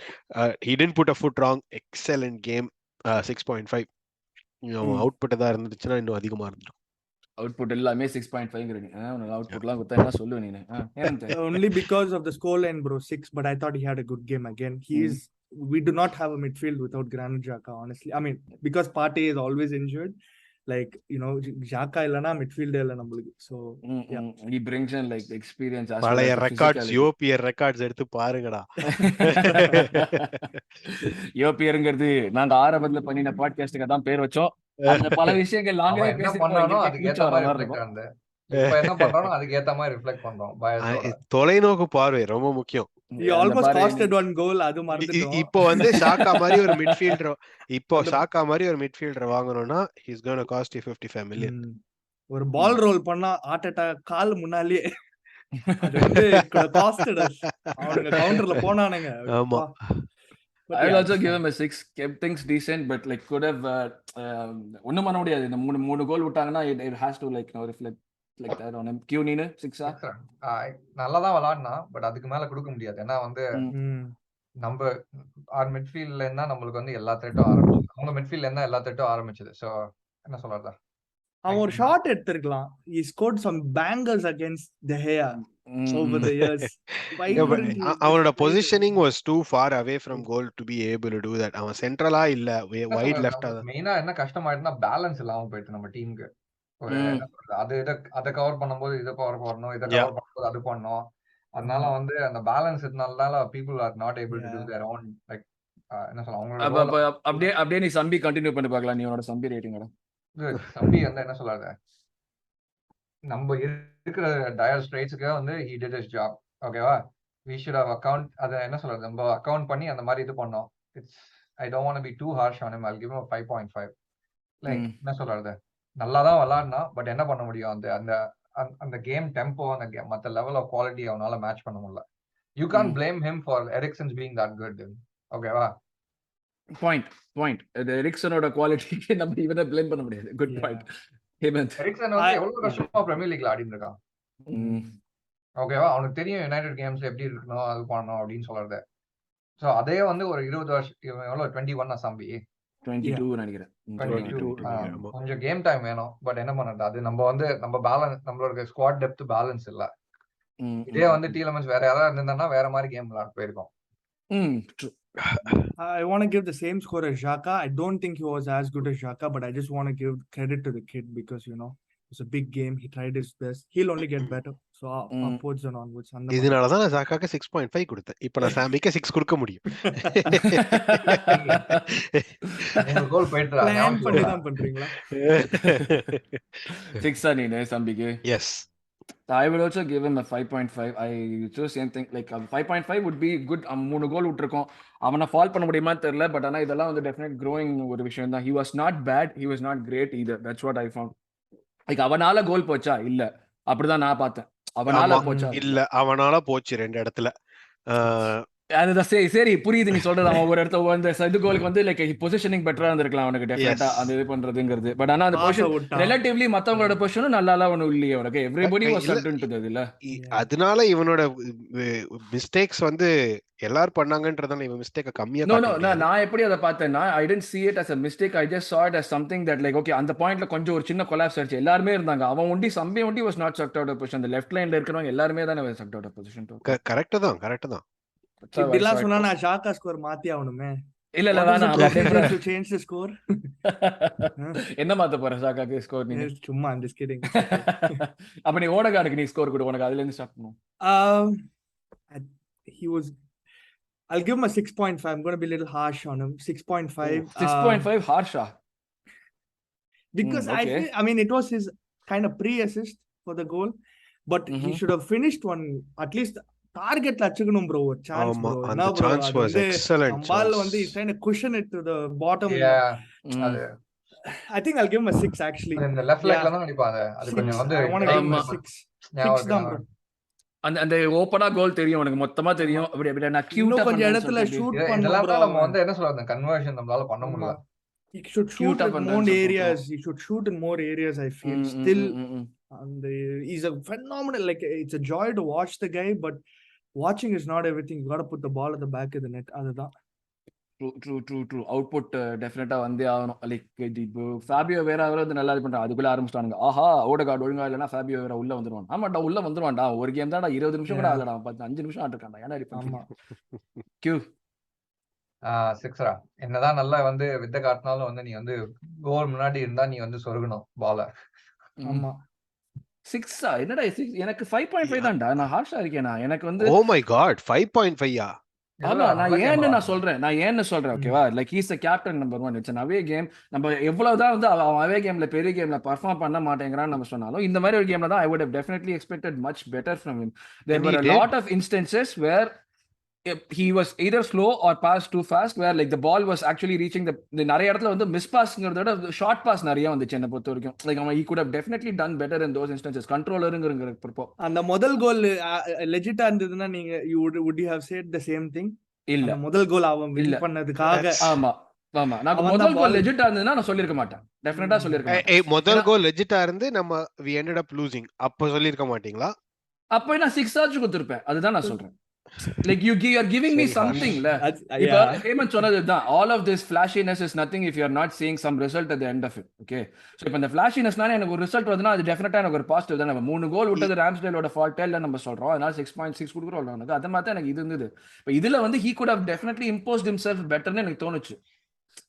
he didn't put a foot wrong. Excellent game. 6.5. Output தான் இருந்துச்சுன்னா இன்னும் அதிகமா இருந்துடும். Output எல்லாமே 6.5ங்கறீங்க. உனக்கு அவுட்புட்லாம் குத்தா என்ன சொல்லுவ நீ? Only because of the scoreline, bro. 6, but I thought he had a good game again. We do not have a midfield without Granit Xhaka, honestly. I mean, because Partey is always injured, like, you know, Xhaka illana midfield illa namakku. So yeah, he brings in like experience as well as records. European records எடுத்து பாருங்கடா. யோபியர்ங்கிறது நாங்க ஆரம்பத்துல பண்ணின பாட்காஸ்டுக்கு தான் பேர் வச்சோம். அந்த பல விஷயங்கள் நாங்களே அவன் என்ன பேசிருப்போம் பண்ணானோ எங்களுக்கே அதுக்கு கூச்சம் ஏத்த வர மாதிரி மாதிரி ரிஃப்ளெக்ட் இருக்கும். ஆனது. இப்ப என்ன பண்றானோ அதுக்கு ஏத்த மாதிரி ரிஃப்ளெக்ட் பண்றோம் பயத்தோட. தொலைநோக்கு பார்வை ரொம்ப முக்கியம். He almost costed one goal, அது மறந்துட்டோம். இப்போ வந்து ஷாக்கா மாதிரி ஒரு மிட்ஃபீல்டர் ஷாக்கா மாதிரி ஒரு மிட்ஃபீல்டர் வாங்கணும்னா he's going to cost you 55 million. ஒரு பால் ரோல் பண்ணா ஆர்டெட்டா கால் முன்னாலேயே அது வந்து காஸ்டட் us. அவனுங்க கவுண்டர்ல போனானுங்க. ஆமா. I will also give him a 6. Kept things decent, but like could have ஒண்ணும் பண்ண முடியாது. இந்த மூணு கோல் விட்டாங்கன்னா it has to like reflect like that on him. Q நீனு 6 நல்லா தான் விளையாடினான், பட் அதுக்கு மேல கொடுக்க முடியாது. ஏன்னா வந்து நம்ம ஆர் மிட்ஃபீல்ட்ல இருந்தா நம்மளுக்கு வந்து எல்லா த்ரெட்டும் ஆரம்பிச்சது. அவங்க மிட்ஃபீல்ட்ல இருந்தா எல்லா த்ரெட்டும் ஆரம்பிச்சது. சோ என்ன சொல்றதா, அவன் ஒரு ஷாட் எடுத்திருக்கலாம். He scored some bangers against De Gea over the years. அவனோட positioning was too far away from goal to be able to do that. அவன் சென்ட்ரலா இல்ல, wide left. மெயினா என்ன கஷ்டமாயிடுனா பேலன்ஸ் இல்லாம போயிட்டு நம்ம டீமுக்கு. ஒரு என்ன சொல்றது, அதை கவர் பண்ணும்போது இதை கவர் பண்ணணும், இதை கவர் பண்ணும்போது அது பண்ணணும். அதனால வந்து அந்த பேலன்ஸ் இதனால people are not able to do their own like என்ன சொல்ல அவங்களோட அப்படியே நீ சம்பி கண்டினியூ பண்ணி பார்க்கலாம். நீ உன்னோட சம்பி ரேட்டிங்கோட. சம்பி வந்து என்ன சொல்லாத, நம்ம இருக்கிற டயர் ஸ்ட்ரைட்ஸ்க்கு வந்து he did his job. ஓகேவா, we should have account அதை என்ன சொல்றது, நம்ம அக்கவுண்ட் பண்ணி அந்த மாதிரி இது பண்ணோம். I don't want to be too harsh on him. I'll give him a 5.5. Like என்ன சொல்றது, நல்லா தான் விளையாடினா, பட் என்ன பண்ண முடியும், அந்த அந்த அந்த கேம் டெம்போ, அந்த மற்ற லெவல் ஆஃப் குவாலிட்டி அவனால மேட்ச் பண்ண முடியல. You can't blame him for Eriksen's being that good. ஓகேவா, பாயிண்ட் இது எரிக்சனோட குவாலிட்டிக்கு நம்ம இவனை ப்ளேம் பண்ண முடியாது. Good point. ஹேமந்த், எரிக்சன் வந்து எவ்வளவு வருஷமா பிரீமியர் லீக்ல ஆடிட்டு இருக்கான். ஓகேவா, அவனுக்கு தெரியும் யுனைடெட் கேம்ஸ் எப்படி இருக்கணும், அது பண்ணணும் அப்படின்னு சொல்றது. சோ அதே வந்து ஒரு 20 வருஷம், எவ்வளவு 21 சம்பி 22 நினைக்கிறேன். 22 கொஞ்சம் கேம் டைம் வேணும். பட் என்ன பண்றது, அது நம்ம வந்து நம்ம பேலன்ஸ், நம்மளோட ஸ்குவாட் டெப்த் பேலன்ஸ் இல்ல. இதே வந்து டீலமென்ஸ் வேற யாராவது இருந்தா வேற மாதிரி கேம் விளையாட போயிருக்கோம். I want to give the same score as Xhaka. I don't think he was as good as Xhaka, but I just want to give credit to the kid because it's a big game. He tried his best. He'll only get better. So upwards and onwards. இதனால தான் நான் ஜாக்காக்கு 6.5 கொடுத்தேன். இப்போ நான் சாம்பிக்கு 6 கொடுக்க முடியும். கோல் போயிட்டு plan பண்ணி தான் பண்றீங்களா? 6 நீனே சாம்பிக்கு? Yes. I will also give him a 5.5. I do same thing. Like 5.5 would be good. 3 கோல் விட்டுருக்கோம். அவனை ஃபால் பண்ண முடியுமான்னு தெரியல. பட் ஆனா இதெல்லாம் வந்து டெஃபினட் க்ரோயிங் ஒரு விஷயம் தான். He was not bad. He was not great either. That's what I found. Like அவனால கோல் போச்சா? இல்ல. அப்படிதான் நான் பார்த்தேன். அவனால போச்சா? இல்ல, அவனால போச்சு 2 இடத்துல. அதுதான் சரி புரியுது நீ சொல்றது. அவன் ஒரு இடத்துல வந்து இது கோலுக்கு வந்து லைக் பொசிஷனிங் பெட்டரா இருந்திருக்கலாம் அவனுக்கு டெஃபினட்டா அந்த இது பண்றதுங்கிறது. பட் ஆனா அந்த பொசிஷன் ரிலேட்டிவ்லி மத்தவங்களோட பொசிஷனும் நல்லா ஒன்னும் இல்லையே அவனுக்கு. Everybody was certain to that இல்ல. அதனால இவனோட மிஸ்டேக்ஸ் வந்து எல்லாரும் பண்ணாங்கன்றதால இவன் மிஸ்டேக்க கம்மியா காட்டுறான். நான் எப்படி அதை பார்த்தேன்னா, I didn't see it as a mistake. I just saw it as something that like okay, அந்த பாயிண்ட்ல கொஞ்சம் ஒரு சின்ன கொலாப்ஸ் ஆச்சு. எல்லாருமே இருந்தாங்க. அவன் ஒண்டி சம்பி was not sucked out of position. அந்த லெஃப்ட் லைன்ல இருக்கிறவங்க எல்லாருமே தான sucked out of position. Correct தான். இப்படிலாம் சொன்னா நான் ஷாக்கா ஸ்கோர் மாத்தி ஆகணுமே. இல்ல வேணாம், to change the score. என்ன மாத்த போற ஷாக்காக்கு ஸ்கோர்? நீ சும்மா I'm just kidding. அப்ப நீ ஓடகார்டுக்கு நீ ஸ்கோர் கொடு, உனக்கு அதுல இருந்து ஸ்டார்ட் பண்ணுவோம். I'll give him a 6.5. I'm going to be a little harsh on him. 6.5. 6.5 harsha. Because okay. I mean it was his kind of pre-assist for the goal, but he should have finished one at least. டார்கெட்ல அடிச்சுக்கணும் bro, ஒரு chance bro. அந்த chance was excellent. பால் வந்து he's trying to cushion it to the bottom. I think I'll give him a 6 actually. இந்த left லெக்ல தான் அடிப்பாங்க. அது கொஞ்சம் வந்து I want to give him a 6 தான் bro. அந்த ஓபனா கோல் தெரியும் உனக்கு, மொத்தமா தெரியும். அப்படி நான் கியூட்டா கொஞ்சம் இடத்துல ஷூட் பண்ணலாம் bro. நம்ம வந்து என்ன சொல்றது, கன்வர்ஷன் நம்மளால பண்ண முடியல. He should shoot in more areas. He should shoot in more areas, I feel. Still and he's a phenomenal, like it's a joy to watch the guy, but watching is not everything. You got to put the ball at the back of the net. Adha true output definitely வந்தே ஆகணும். Like இப்போ Fabio வேற வந்து நல்லா இது பண்றான். அதுக்குள்ள ஆரம்பிச்சிட்டானுங்க. ஆஹா ஓடகார்டு ஒழுங்கா இல்லனா ஃபேபியோ வேற உள்ள வந்துருவான். ஆமாடா உள்ள வந்துருவான்டா. ஒரு கேம் தான்டா 20 நிமிஷம் கூட ஆகலடா. 5 நிமிஷம் ஆட்டிருக்கான்டா. ஏன்னா ஆமா கியூ 6ரா. என்னதான் நல்லா வந்து வித்த காட்டினாலும் வந்து நீ வந்து கோல் முன்னாடி இருந்தா நீ வந்து சொருகணும் பால. ஆமா 6 என்னடா 6? எனக்கு 5.5 தான்டா. நான் ஹார்ஷா இருக்கேனா? எனக்கு வந்து oh my god 5.5யா? ஆமா, நான் சொல்றேன் ஓகேவா, like he's the captain number 1. It's an away game. நம்ம எவ்வளவுதான் வந்து அவன் அவே கேம்ல பெரிய கேம்ல பெர்ஃபார்ம் பண்ண மாட்டேங்கிறான்னு நம்ம சொன்னாலும் இந்த மாதிரி ஒரு கேம்ல தான் I would have definitely expected much better from him. There And were he a did. lot of instances where he was either slow or passed too fast, where like the ball was actually reaching the நிறைய இடத்துல வந்து miss பாஸ்ங்கிறத விட short pass நிறைய வந்துச்சு என்ன பொறுத்த வரைக்கும். Like he could have definitely done better in those instances. கண்ட்ரோலருங்கிறப்போ அந்த முதல் கோல் லெஜிட்டா இருந்ததுன்னா நீங்க would you have said the same thing? இல்ல, அந்த முதல் கோல் அவன் இல்ல. வின் பண்ணதுக்காக ஆமா நான் அவன் முதல் தான் கோல் ball- லெஜிட்டா இருந்ததுன்னா நான் சொல்லிருக்க மாட்டேன். டெஃபினட்டா சொல்லிருக்க மாட்டேன். முதல் கோல் லெஜிட்டா இருந்து நம்ம we ended up losing அப்ப சொல்லிருக்க மாட்டீங்களா? அப்ப நான் 6 ஆச்சு கொடுத்திருப்பேன். அதுதான் நான் சொல்றேன். Like you are giving me Very something la. இப்ப ஹேமந்த் சொன்னதுதான், all of this flashiness is nothing if you are not seeing some result at the end of it. Okay, so இப்ப இந்த flashinessனால எனக்கு ஒரு ரிசல்ட் வருதுன்னா அது டெஃபினட்டா எனக்கு ஒரு பாசிட்டிவ் தான். நம்ம 3 கோல் விட்டது ராம்ஸ்டேலோட ஃபால்ட் இல்ல நம்ம சொல்றோம், அதனால 6.6 கொடுக்குறோம். எனக்கு அத மாதிரி எனக்கு இது இருந்தது. இப்ப இதுல வந்து he could have definitely imposed himself better ன்னு எனக்கு தோணுச்சு.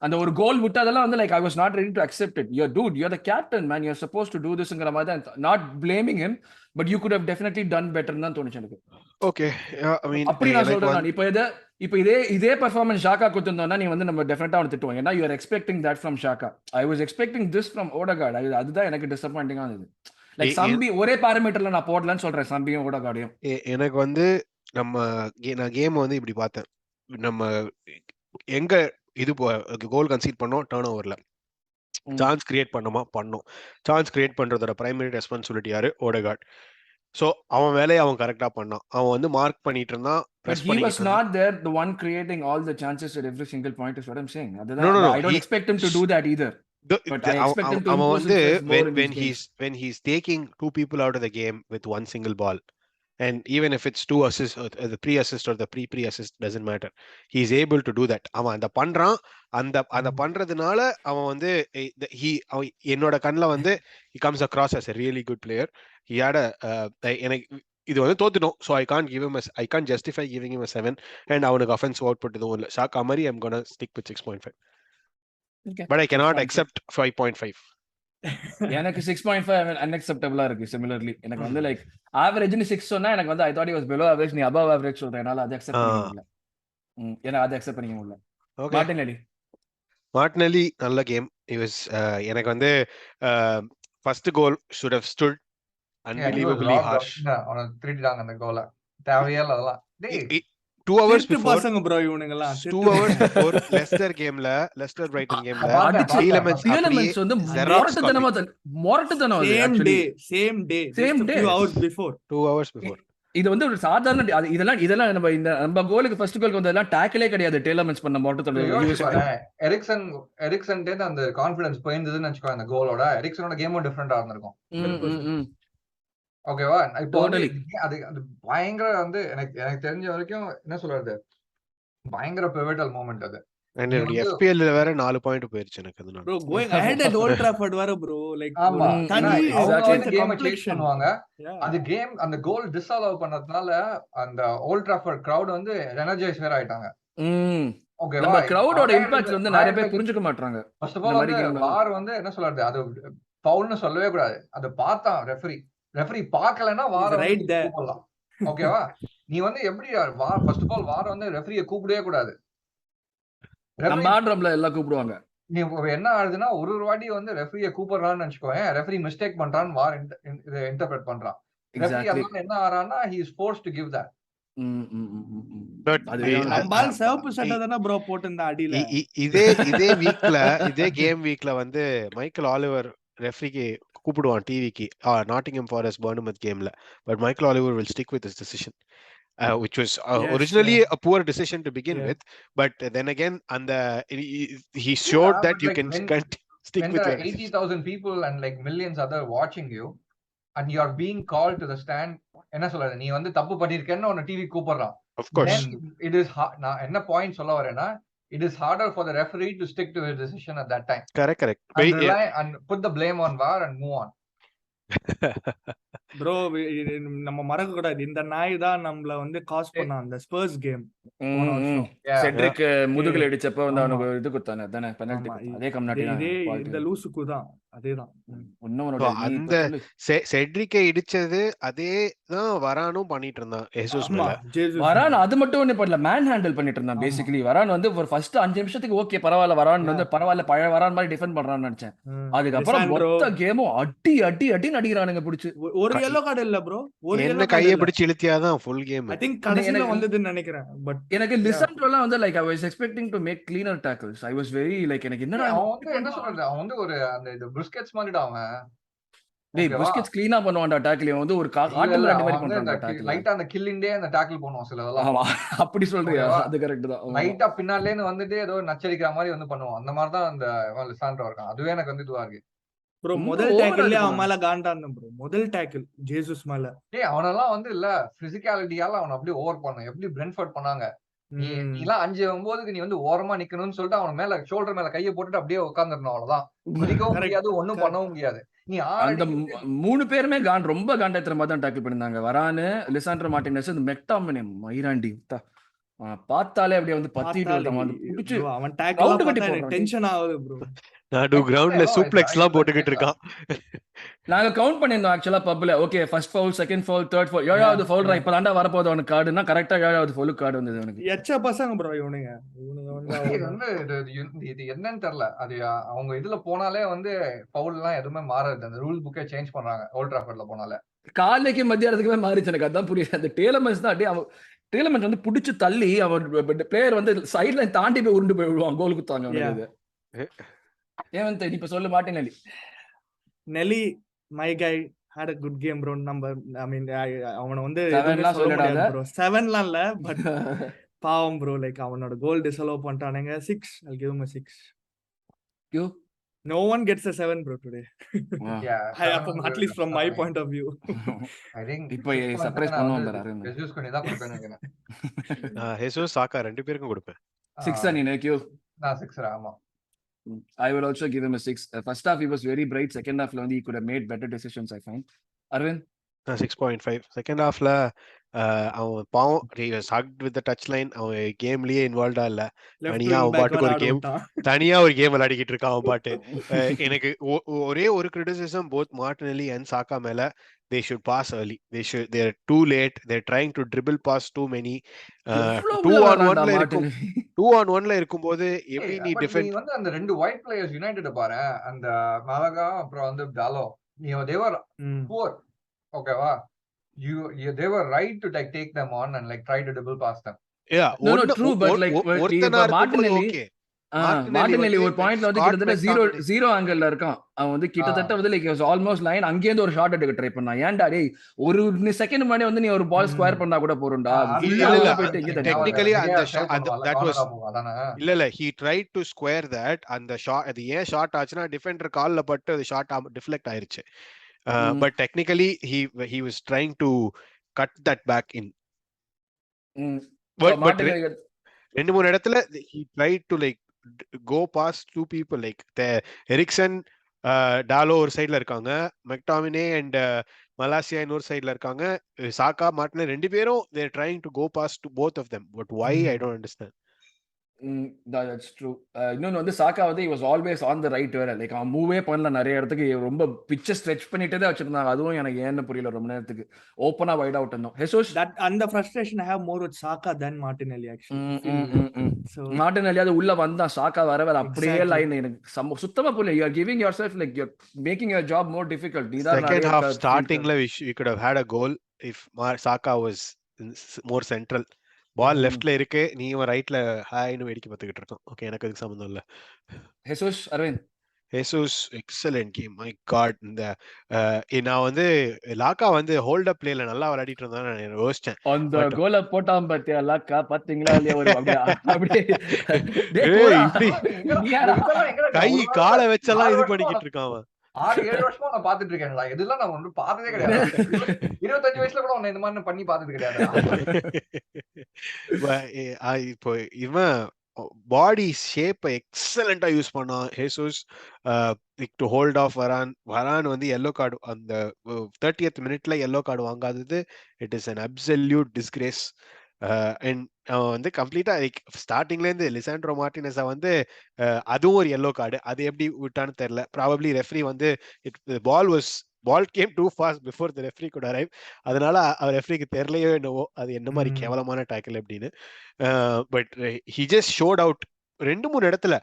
அந்த ஒரு கோல் விட்டதெல்லாம் வந்து like I was not ready to accept it. You're the captain man, you're supposed to do this-ங்கற மாதிரி தான். Not blaming him, but you could have definitely done better ன்னு தான் தோணுச்சு எனக்கு. ஓகே, I mean அப்படி நான் சொல்றேன். நான் இப்ப இதே பெர்ஃபார்மன்ஸ் ஷாக்கா கொடுத்திருந்தோம்னா நீ வந்து நம்ம டெஃபினட்டா அவனை திட்டுவோம். ஏன்னா you are expecting that from ஷாக்கா. I was expecting this from Odegaard. அதுதான் எனக்கு டிசப்பாயிண்டிங்கா இருந்தது. லைக் சம்பி ஒரே பாராமீட்டர்ல நான் போடலன்னு சொல்றேன், சம்பியும் ஓடகார்டையும். எனக்கு வந்து நான் கேம் வந்து இப்படி பார்த்தேன். நம்ம எங்க இது கோல் கன்சீட் பண்ணோம், டர்ன் ஓவர்ல சான்ஸ் கிரியேட் பண்ணோம். சான்ஸ் கிரியேட் பண்றதோட பிரைமரி ரெஸ்பான்சிபிலிட்டி யாரு? ஓடகார்ட். சோ அவன் வேலையை அவன் கரெக்டா பண்ணான். அவன் வந்து மார்க் பண்ணிட்டு இருந்தான், press He was not there the one creating all the chances at every single point is what I'm saying. I don't expect him to do that either. But I expect him to impose himself more in these games. when he's taking 2 people out of the game with one single ball, and even if it's 2 assists or the pre-assist or the pre-assist, doesn't matter, he's able to do that. அவன் அந்த பண்றான். அந்த பண்றதுனால அவன் வந்து என்னோட கண்ணுல வந்து he comes across as a really good player. He had எனக்கு இது வந்து தோத்துட்டோம், so I can't justify giving him a 7, and அவனுக்கு offensive output எதுவும் இல்ல. ஷாக்கா மாதிரி I'm gonna stick with 6.5. Okay. But I cannot accept 5.5. எனக்கு 6.5 unacceptable இருக்கு. Similarly எனக்கு வந்து லைக் ஆவரேஜ் னு 6 சொன்னா எனக்கு வந்து I thought he was below average, நீ above average சொல்றேனால அதை அக்செப்ட் பண்ணிக்க முடியல. ஏன்னா அதை அக்செப்ட் பண்ணிக்க முடியல. மார்டினெல்லி நல்ல கேம். எனக்கு வந்து first goal should have stood unbelievably harsh. அவன திருடிட்டாங்க அந்த கோலை, தேவையே இல்ல அதெல்லாம். டேய் 2 hours before பசங்க bro இவனுங்கலாம் 2 hours before Leicester Brighton gameல Tielemans வந்து மொரட்டுத்தனம் same day 2 hours before. இது வந்து ஒரு சாதாரண இதெல்லாம் நம்ம கோலுக்கு ஃபர்ஸ்ட் கோலுக்கு வந்ததெல்லாம் டேக்கிலே கிடையாது. டேலமென்ஸ் பண்ண மொரட்டுத்தனம். எரிக்சன் அந்த கான்ஃபிடன்ஸ் போயிருந்ததுன்னு வெச்சுக்கோ, அந்த கோலோட எரிக்சனோட கேமும் டிஃபரெண்டா இருந்திருக்கும். ஓகேவா? இப்போ அது பயங்கர வந்து எனக்கு தெரிஞ்ச வரைக்கும் என்ன சொல்றது, பயங்கர பிவட்டல் மொமெண்ட் அது. FPL ல வேற 4 பாயிண்ட் போயிருச்சு எனக்கு அதனால. bro going ahead at Old Trafford வர bro like கேம் சேஸ் பண்ணுவாங்க. அது கேம் அந்த கோல் டிஸ்அலோவ் பண்ணதுனால அந்த ஓல்ட் ட்ராஃபர்ட் கிரவுட் வந்து எனர்ஜைஸ் வேற ஆயிட்டாங்க. ஓகேவா? நம்ம கிரவுடோட இம்பாக்ட் வந்து நிறைய பேர் புரிஞ்சுக்க மாட்டாங்க. ஃபர்ஸ்ட் ஆஃப் ஆல் வார் வந்து என்ன சொல்றது, அது ஃபவுல்னு சொல்லவே கூடாது. அது பார்த்தான் ரெஃபரி பார்க்கலன்னா வார ரைட் கூப்பிடலாம். ஓகேவா? நீ வந்து எப்படி ஃபர்ஸ்ட் ஆஃப் ஆல் வார வந்து ரெஃபரியை கூப்பிடவே கூடாது. நம்ம ஆடுறோம்ல எல்லாம் கூப்பிடுவாங்க. நீ என்ன ஆகுதுன்னா ஒரு வாட்டி வந்து ரெஃபரியை கூப்பிடுறான்னு நினைச்சுக்கோங்க, ரெஃபரி மிஸ்டேக் பண்றான்னு வார் இதை இன்டர்பிரட் பண்றான். ரெஃபரி அதனால என்ன ஆறான்னா he is forced to give that. சிவப்பு சட்டை தானே ப்ரோ போட்டிருந்தா அடியில. இதே கேம் வீக்ல வந்து மைக்கேல் ஆலிவர் ரெஃபரிக்கு கூப்பிடுவான் டிவிக்கு நாட்டிங்ஹாம் ஃபாரஸ்ட் பர்ன்மவுத் கேம்ல. But Michael Oliver will stick with his decision, which was originally a poor decision to begin with, but then again he showed that you can stick with your 80,000 people and like millions other watching you and you are being called to the stand. என்ன சொல்றது, நீ வந்து தப்பு பண்ணிருக்கேன்னு உன்னை TV கூப்பிடுறான். Of course. It is நான் என்ன point சொல்ல வரேன்னா, it is harder for the referee to stick to his decision at that time. Correct. And put the blame on VAR and move on. Bro நம்ம மறக்க கூடாது, இந்த நாய் தான் நம்மள வந்து காஸ் பண்ண அந்த ஸ்பர்ஸ் கேம். செட்ரிக் முதுகுல அடிச்சப்ப வந்து அவனுக்கு இது குத்தானே தானே பெனல்டி. அதே கம்னாட்டி இந்த லூசுக்கு தான் அதேதான். உன்னவனோட நீ அந்த இப்ப சொல்லு. செட்ரிக்கை இடிச்சது அதே தான் வரானும் பண்ணிட்டு இருந்தான் ஹெசூஸ் ஆமா மேல. ஜேசஸ் வரான் அது மட்டும் ஒண்ணு பண்ணல, மேன் ஹேண்டில் பண்ணிட்டு இருந்தான் ஆமா. பேசிக்கலி. வரான் வந்து ஒரு ஃபர்ஸ்ட் 5 நிமிஷத்துக்கு ஓகே பரவாயில்ல, வரான் வந்து பரவாயில்ல பழைய வரான் மாதிரி டிஃபெண்ட் பண்றான்னு நினைச்சேன். அதுக்கப்புறம் லிசாண்ட்ரோ மொத்த கேமும் அடி அடி அடி நடிக்கிறானுங்க பிடிச்சு. ஒரு yellow card இல்ல ப்ரோ, ஒரு என்ன yellow card கையை இல்ல. பிடிச்சு இழுத்தியாதான் ஃபுல் கேம். ஐ திங்க் கடைசில எனக்கு- வந்ததுன்னு நினைக்கிறேன். பட் எனக்கு லிசாண்ட்ரோலாம் வந்து like I was expecting to make cleaner tackles. I was very like எனக்கு என்னடா அவன் வந்து என்ன சொல்றது, அவன் வந்து ஒரு அந்த இது பிரிஸ்கெட்ஸ் மாதிரிடா அவன். டேய் ஓகேவா? பிஸ்கெட்ஸ் க்ளீனா பண்ணுவான்டா டாக்கிள். வந்து ஒரு இல்ல, காட்டு இல்ல, மிராண்டி அவன் மாதிரி வந்து அந்த பண்றான்டா டாக்கிள். லைட்டா அந்த கில்லிண்டே அந்த டாக்கிள் பண்ணுவான் சிலதெல்லாம். ஆமா அப்படி சொல்றியா? ஓகேவா? அது கரெக்ட் தான். ஆமா. லைட்டா பின்னாலே இருந்து வந்துட்டு ஏதோ நச்சரிக்கிற மாதிரி வந்து பண்ணுவான். அந்த மாதிரி தான் அந்த லிசாண்ட்ரோ இருக்கான். அதுவே எனக்கு வந்து இதுவா இருக்கு. ப்ரோ ரொம்ப முதல் over ஆ டேக்கிள்லயே இது அவன் மேல காண்டான் ப்ரோ. முதல் டேக்கிள் ஜேசஸ் மேல. டேய் அவனெல்லாம் வந்து இல்ல பிசிக்காலிட்டியால அவன் அப்படியே ஓவர் பண்ணான். எப்படி பிரென்ஃபோர்ட் பண்ணாங்க. நீலாம் 5-9க்கு நீ வந்து ஓரமா நிக்கணும்னு சொல்லிட்டு அவன் மேல ஷோல்டர் மேல கையை போட்டுட்டு அப்படியே உட்காந்துடணும். அவ்வளவுதான். குதிக்கவும் Correct, முடியாது, ஒண்ணும் correct. பண்ணவும் முடியாது. நீ அந்த 6 மூணு பேருமே ரொம்ப காண்டாத்திர மாதிரி தான் டாக்கிள் பண்ணிருந்தாங்க. வரானு, லிசாண்ட்ரோ மார்டினஸ், இந்த மெக்டாமினே மயிராண்டி பார்த்தாலே அப்படியே வந்து பத்திட்டு பார்த்தாலே வந்து புடிச்சு bro, அவன் டேக்கிள் crowd கட்டி பார்த்தா எனக்கு போடுறான். டென்ஷன் ஆகுது ப்ரோ. நடு கிரவுண்ட்ல சூப்ளெக்ஸ் எல்லாம் போட்டுக்கிட்டு இருக்கான். நாங்க கவுண்ட் பண்ணிருந்தோம் ஆக்சுவலா பப்ல. Okay first foul, second foul, third foul, 7வது ஃபவுல் இப்ப தாண்டா வரப்போகுது அவனுக்கு கார்டுனா கரெக்டா 7வது ஃபவுல் கார்டு வந்தது அவனுக்கு. எச்ச பசங்க ப்ரோ இவனுங்க இது வந்து இது என்னன்னு தெரியல. அது அவங்க இதுல போனாலே வந்து பவுல் எல்லாம் எதுவுமே மாறாது. அந்த ரூல் புக்கே சேஞ்ச் பண்றாங்க ஓல்ட் ட்ராஃபர்ட்ல போனாலே. காலைக்கு மத்தியானத்துக்குமே மாறிச்சு. எனக்கு அதான் புரியல. அந்த டேலமன்ஸ் தான் அப்படியே அவன் டேலமன்ஸ் வந்து புடிச்சு தள்ளி அவன் பிளேயர் வந்து சைட் லைன் தாண்டி போய் உருண்டு போய் விடுவான் கோல் குத்தாங்க அவனுக்கு. ஏன் வந்து இப்ப சொல்லு மாட்டினலி நெலி my guy had a good game bro. நம்ம ஐ மீன் அவனை வந்து 7 எதுவுமே லாம் சொல்ல சொல்லிடாத. முடியாது ப்ரோ. 7லாம் இல்ல பட் பாவம் ப்ரோ. லைக் அவனோட கோல் டிசலோவ் பண்ணிட்டானுங்க. 6 I'll give him a 6. You? No one gets a 7 bro today. At least from my point of view. I think இப்போ சர்ப்ரைஸ் பண்ணுவான் பாரு அருண். ஜெசஸ் பண்ணி தான் கொடுப்பேன்னு நினைக்கிறேன். ஹெசூஸ் சாக்கா ரெண்டு பேருக்கும் கொடுப்பேன். 6 நீ கியூ. நான் 6 ஆமா. I will also give him a 6. First half he was very bright. Second half he could have made better decisions I find. Arvind? 6.5. Second ஹாஃப்ல அவன் பாவம் சாக்ட் வித் டச் லைன். அவன் கேம்லயே இன்வால்வ்டா இல்ல. தனியா அவன் பாட்டுக்கு ஒரு கேம் விளையாடிக்கிட்டு இருக்கான் அவன் பாட்டு. எனக்கு ஒரே ஒரு கிரிட்டிசிசம் போத் மார்டினெல்லி அண்ட் சாக்கா மேல. They should pass early. They're too late. They're trying to dribble past too many. 2-on-1ல இருக்கும்போது எப்படி நீ டிஃபெண்ட் வந்து அந்த ரெண்டு ஒயிட் பிளேயர்ஸ் யுனைட்டட் பாரு, அந்த மலகா அப்புறம் வந்து டாலோ, they were poor. ஓகேவா? They were right to take them on and like try to dribble past them. Yeah, no, true, but like Martinelli Martinelli ஒரு பாயிண்ட்ல வந்து கிட்டத்தட்ட 0 ஆங்கிள் இருக்கான். அவன் வந்து கிட்டத்தட்ட வந்து லைக் ஆல்மோஸ்ட் லைன் அங்கே இருந்து ஒரு ஷாட் எடுக்க ட்ரை பண்ணான். ஏன்டா டேய் ஒரு செகண்ட் முன்னாடி வந்து நீ ஒரு பால் ஸ்கொயர் பண்ணா கூட போறோம்டா. டெக்னிக்கலி இல்ல he tried to square that. அந்த ஷாட் அது ஏன் ஷாட் ஆச்சுன்னா டிஃபெண்டர் கால்ல பட்டு அது ஷாட் டிஃப்ளெக்ட் ஆயிருச்சு. But technically he was trying to cut that back in. But ரெண்டு மூணு இடத்துல he tried to like go past two people like the Eriksen, டாலோ ஒரு சைடுல இருக்காங்க, மெக்டாமினே அண்ட் மலாசியா இன்னொரு சைடுல இருக்காங்க, சாக்கா மார்டினே ரெண்டு பேரும் they are trying to go past to both of them. But why I don't understand. That's true. இன்னொன்னு வந்து சாக்கா வந்து he was always on the right வேற. லைக் அவன் மூவே பண்ணல நிறைய இடத்துக்கு. ரொம்ப பிச்சை ஸ்ட்ரெச் பண்ணிட்டே தான் வச்சிருந்தாங்க. அதுவும் எனக்கு ஏன்னு புரியல ரொம்ப நேரத்துக்கு. ஓப்பனா வைட் அவுட் இருந்தோம். ஹெசோஸ் அந்த frustration I have more with Saka than Martinelli actually. So Martinelli அது உள்ள வந்தா சாக்கா வர அப்படியே லைன் எனக்கு சுத்தமா புரியல. You are giving yourself like you're making your job more difficult. Second half startingல we could have had a goal if Saka was more central. பால் லெஃப்ட்ல இருக்கு, நீ ரைட்ல ஹாய்னு வேடிக்கை பார்த்துக்கிட்டு இருக்கோம். ஓகே, எனக்கு அதுக்கு சம்பந்தம் இல்ல. Jesus Aravind Jesus excellent game. My God, இந்த நான் வந்து லாக்கா வந்து ஹோல்ட் அப் பிளேல நல்லா விளையாடிட்டு இருந்தா நான் யோசிச்சேன். அந்த கோல போட்டான் பாத்தியா லாக்கா, பாத்தீங்களா இல்லையா? ஒரு அப்படியே கை காலை வச்செல்லாம் இது பண்ணிக்கிட்டு இருக்கான். 6-7 வருஷமா நான் பாத்துட்டு இருக்கேன்டா. இதெல்லாம் நான் ஒன்றும் பார்த்ததே கிடையாது. 25 வயசுல கூட உன்னை இந்த மாதிரி பண்ணி பார்த்தது கிடையாது. இப்போ இவன் பாடி ஷேப்பை எக்ஸலண்டா யூஸ் பண்ணான் ஹெசூஸ் டு ஹோல்ட் ஆஃப் வரான் வந்து எல்லோ கார்டு அந்த 30th மினிட்ல எல்லோ கார்டு வாங்காதது it is an absolute disgrace. And அவன் வந்து கம்ப்ளீட்டா ஸ்டார்டிங்ல இருந்து லிசாண்ட்ரோ மார்டினஸ வந்து அதுவும் ஒரு எல்லோ கார்டு, அது எப்படி விட்டான்னு தெரியல. ப்ராபப்ளி ரெஃப்ரி வந்து ball came too fast before the referee could arrive. அதனால அவர் ரெஃப்ரிக்கு தெரியலையோ என்னவோ அது என்ன மாதிரி கேவலமான டேக்கிள் அப்படின்னு. பட் ஹி ஜஸ்ட் ஷோட் அவுட் 2-3 இடத்துல.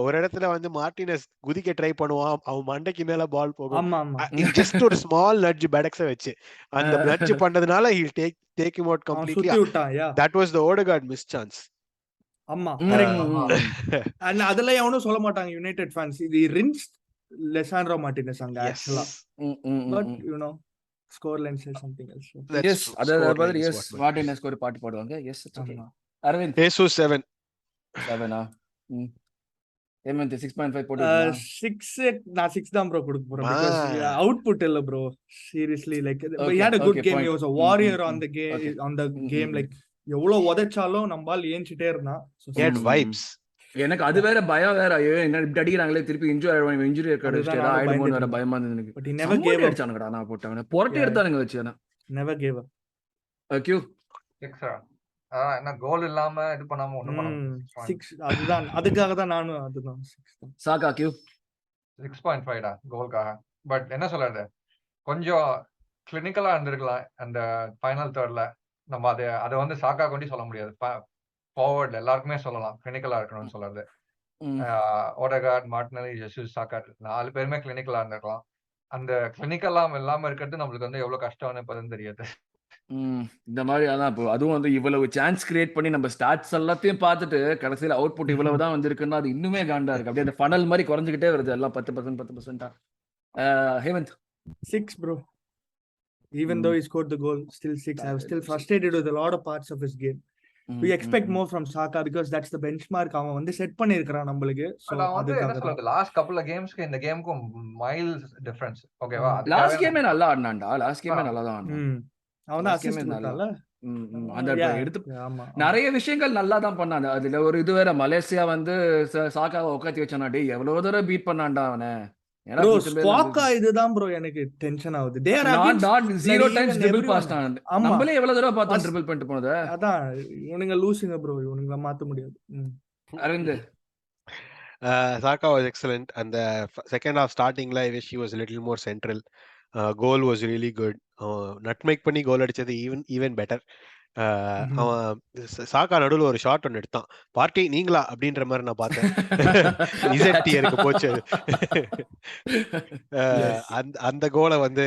ஒரு இடத்துல வந்து மார்டினஸ் குதிக்க ட்ரை பண்ணுவான், அவன் மண்டைக்கு மேல பால் போகும். ஆமா ஆமா ஜஸ்ட் ஒரு ஸ்மால் நட்ஜ் பெடக்ஸ வச்சு அந்த நட்ஜ் பண்ணதுனால he'll take him out அவன் completely. சுத்தி விட்டான். யா That was the Odegaard miss chance. ஆமா ம், கரெக்ட். ம், ஆமா. ம். அண்ட் அதெல்லாம் எவனும் சொல்ல மாட்டாங்க யுனைடெட் ஃபேன்ஸ். இது ரின்ஸ் லெசாண்ட்ரோ மார்டினஸ் அங்க Yes. ஆக்சுவலா. ம், ம், ம், பட் ம். You know scoreline says something else. That's yes true. அதாவது Scoreline பதில் is yes what matters. Martinez ஒரு பாட்டு பாடுவாங்க. Yes it's okay. ஆமா அரவிந்த் Jesus 7. 7 ஹேமந்த் 6.5 போட்டுட்டீங்களா? 6 நான் 6 தான் ப்ரோ கொடுக்க போறேன். Because Man. அவுட்புட் இல்ல bro seriously. Like he Okay, had a good okay, game. point. He was a warrior on the Okay. game, on the ம், game. ம், Like எவ்வளவு உதைச்சாலும் நம்பால் ஏஞ்சிட்டே இருந்தான். So, He had ம், vibes. எனக்கு அது வேற பயம் வேற. ஐயோ என்ன இப்படி அடிக்கிறாங்களே, திருப்பி இன்ஜுரி அதுதான் ஏதாவது நானும் ஆயிடுமோன்னு பயந்துட்டு வேற இருந்தேன். பயமா இருந்தது எனக்கு. But he never gave சம்மட்டி up. அடிச்சானுங்கடா, நான் போட்டாங்க புரட்டி Yeah, எடுத்தானுங்க வச்சு. ஆனா never gave up. கியூ 6 என்ன கோல் இல்லாம இது பண்ணாம ஒண்ணும் பண்ண முடியாது. 6 அதுதான், அதுக்காக தான் நானும் அதுதான் 6 தான். சாக்கா கியூ 6.5 கோல்காக. பட் என்ன சொல்றது, கொஞ்சம் கிளினிக்கலா இருந்திருக்கலாம் அந்த ஃபைனல் தேர்ட்ல. நம்ம அதை வந்து சாக்கா கொண்டு சொல்ல முடியாது. ஃபார்வர்ட்ல எல்லாருக்குமே சொல்லலாம் கிளினிக்கலா இருக்கணும்னு சொல்றது. ஓடகார்ட், மார்டினெல்லி, ஜெசூஸ், சாக்கா 4 பேருமே கிளினிக்கலா இருந்திருக்கலாம். அந்த கிளினிக்கலா இல்லாம இருக்கிறது நம்மளுக்கு வந்து எவ்வளவு கஷ்டம்னு இப்பதான் தெரியாது. இந்த மாதிரி அதான் இப்போ அதுவும் வந்து இவ்வளவு சான்ஸ் கிரியேட் பண்ணி நம்ம ஸ்டாட்ஸ் எல்லாத்தையும் பார்த்துட்டு கடைசியில் அவுட்புட் இவ்வளவு தான் வந்திருக்குன்னா அது இன்னுமே காண்டா இருக்கு. அப்படியே அந்த ஃபனல் மாதிரி குறைஞ்சிக்கிட்டே வருது எல்லாம் 10% 10%. Hemant 6 bro. Even though he scored the goal, still 6. I was still frustrated with a lot of parts of his game. We expect more from Saka because that's the benchmark அவன் வந்து செட் பண்ணியிருக்கான் நம்மளுக்கு. So அவன் வந்து என்ன அதுக்காக தான். சொல்றது, லாஸ்ட் கப்புள் ஆஃப் கேம்ஸ்க்கு இந்த கேமுக்கும் மைல்ஸ் டிஃபரன்ஸ். ஓகேவா? லாஸ்ட் கேமே நல்லா ஆடினான்டா. லாஸ்ட் கேமே நல்லா தான் ஆடினான். அவன் தான் அசிஸ்ட் கொடுத்தான்ல. அந்த Yeah, எடுத்து ஆமா. நிறைய விஷயங்கள் நல்லா தான் பண்ணான். அதுல ஒரு இது வேற, மலேசியா வந்து சாக்காவை உட்காத்தி வச்சானா, டேய் எவ்வளவு தூரம் பீட் பண்ணான்டா அவனை. Bro, ஸ்குவாக்கா இதுதான் ப்ரோ எனக்கு டென்ஷன் ஆகுது. They are not against zero bloody times even dribble everyone. pass தான். ஆமா. நம்மளே எவ்வளவு தூரம் பார்த்தோம் ட்ரிபிள் பண்ணிட்டு போனது. அதான் இவனுங்க லூசுங்க ப்ரோ, இவனுங்கள மாத்த முடியாது. Aravind Saka was excellent, and the second half starting I wish he was a little more central. Goal was really good. Nutmeg பண்ணி கோல் அடிச்சது even better. அவன் சாக்கா நடுவில் ஒரு ஷாட் ஒன்று எடுத்தான். பார்ட்டி நீங்களா அப்படின்ற மாதிரி நான் பார்த்தேன். இசட்டியருக்கு போச்சு அந்த கோலை வந்து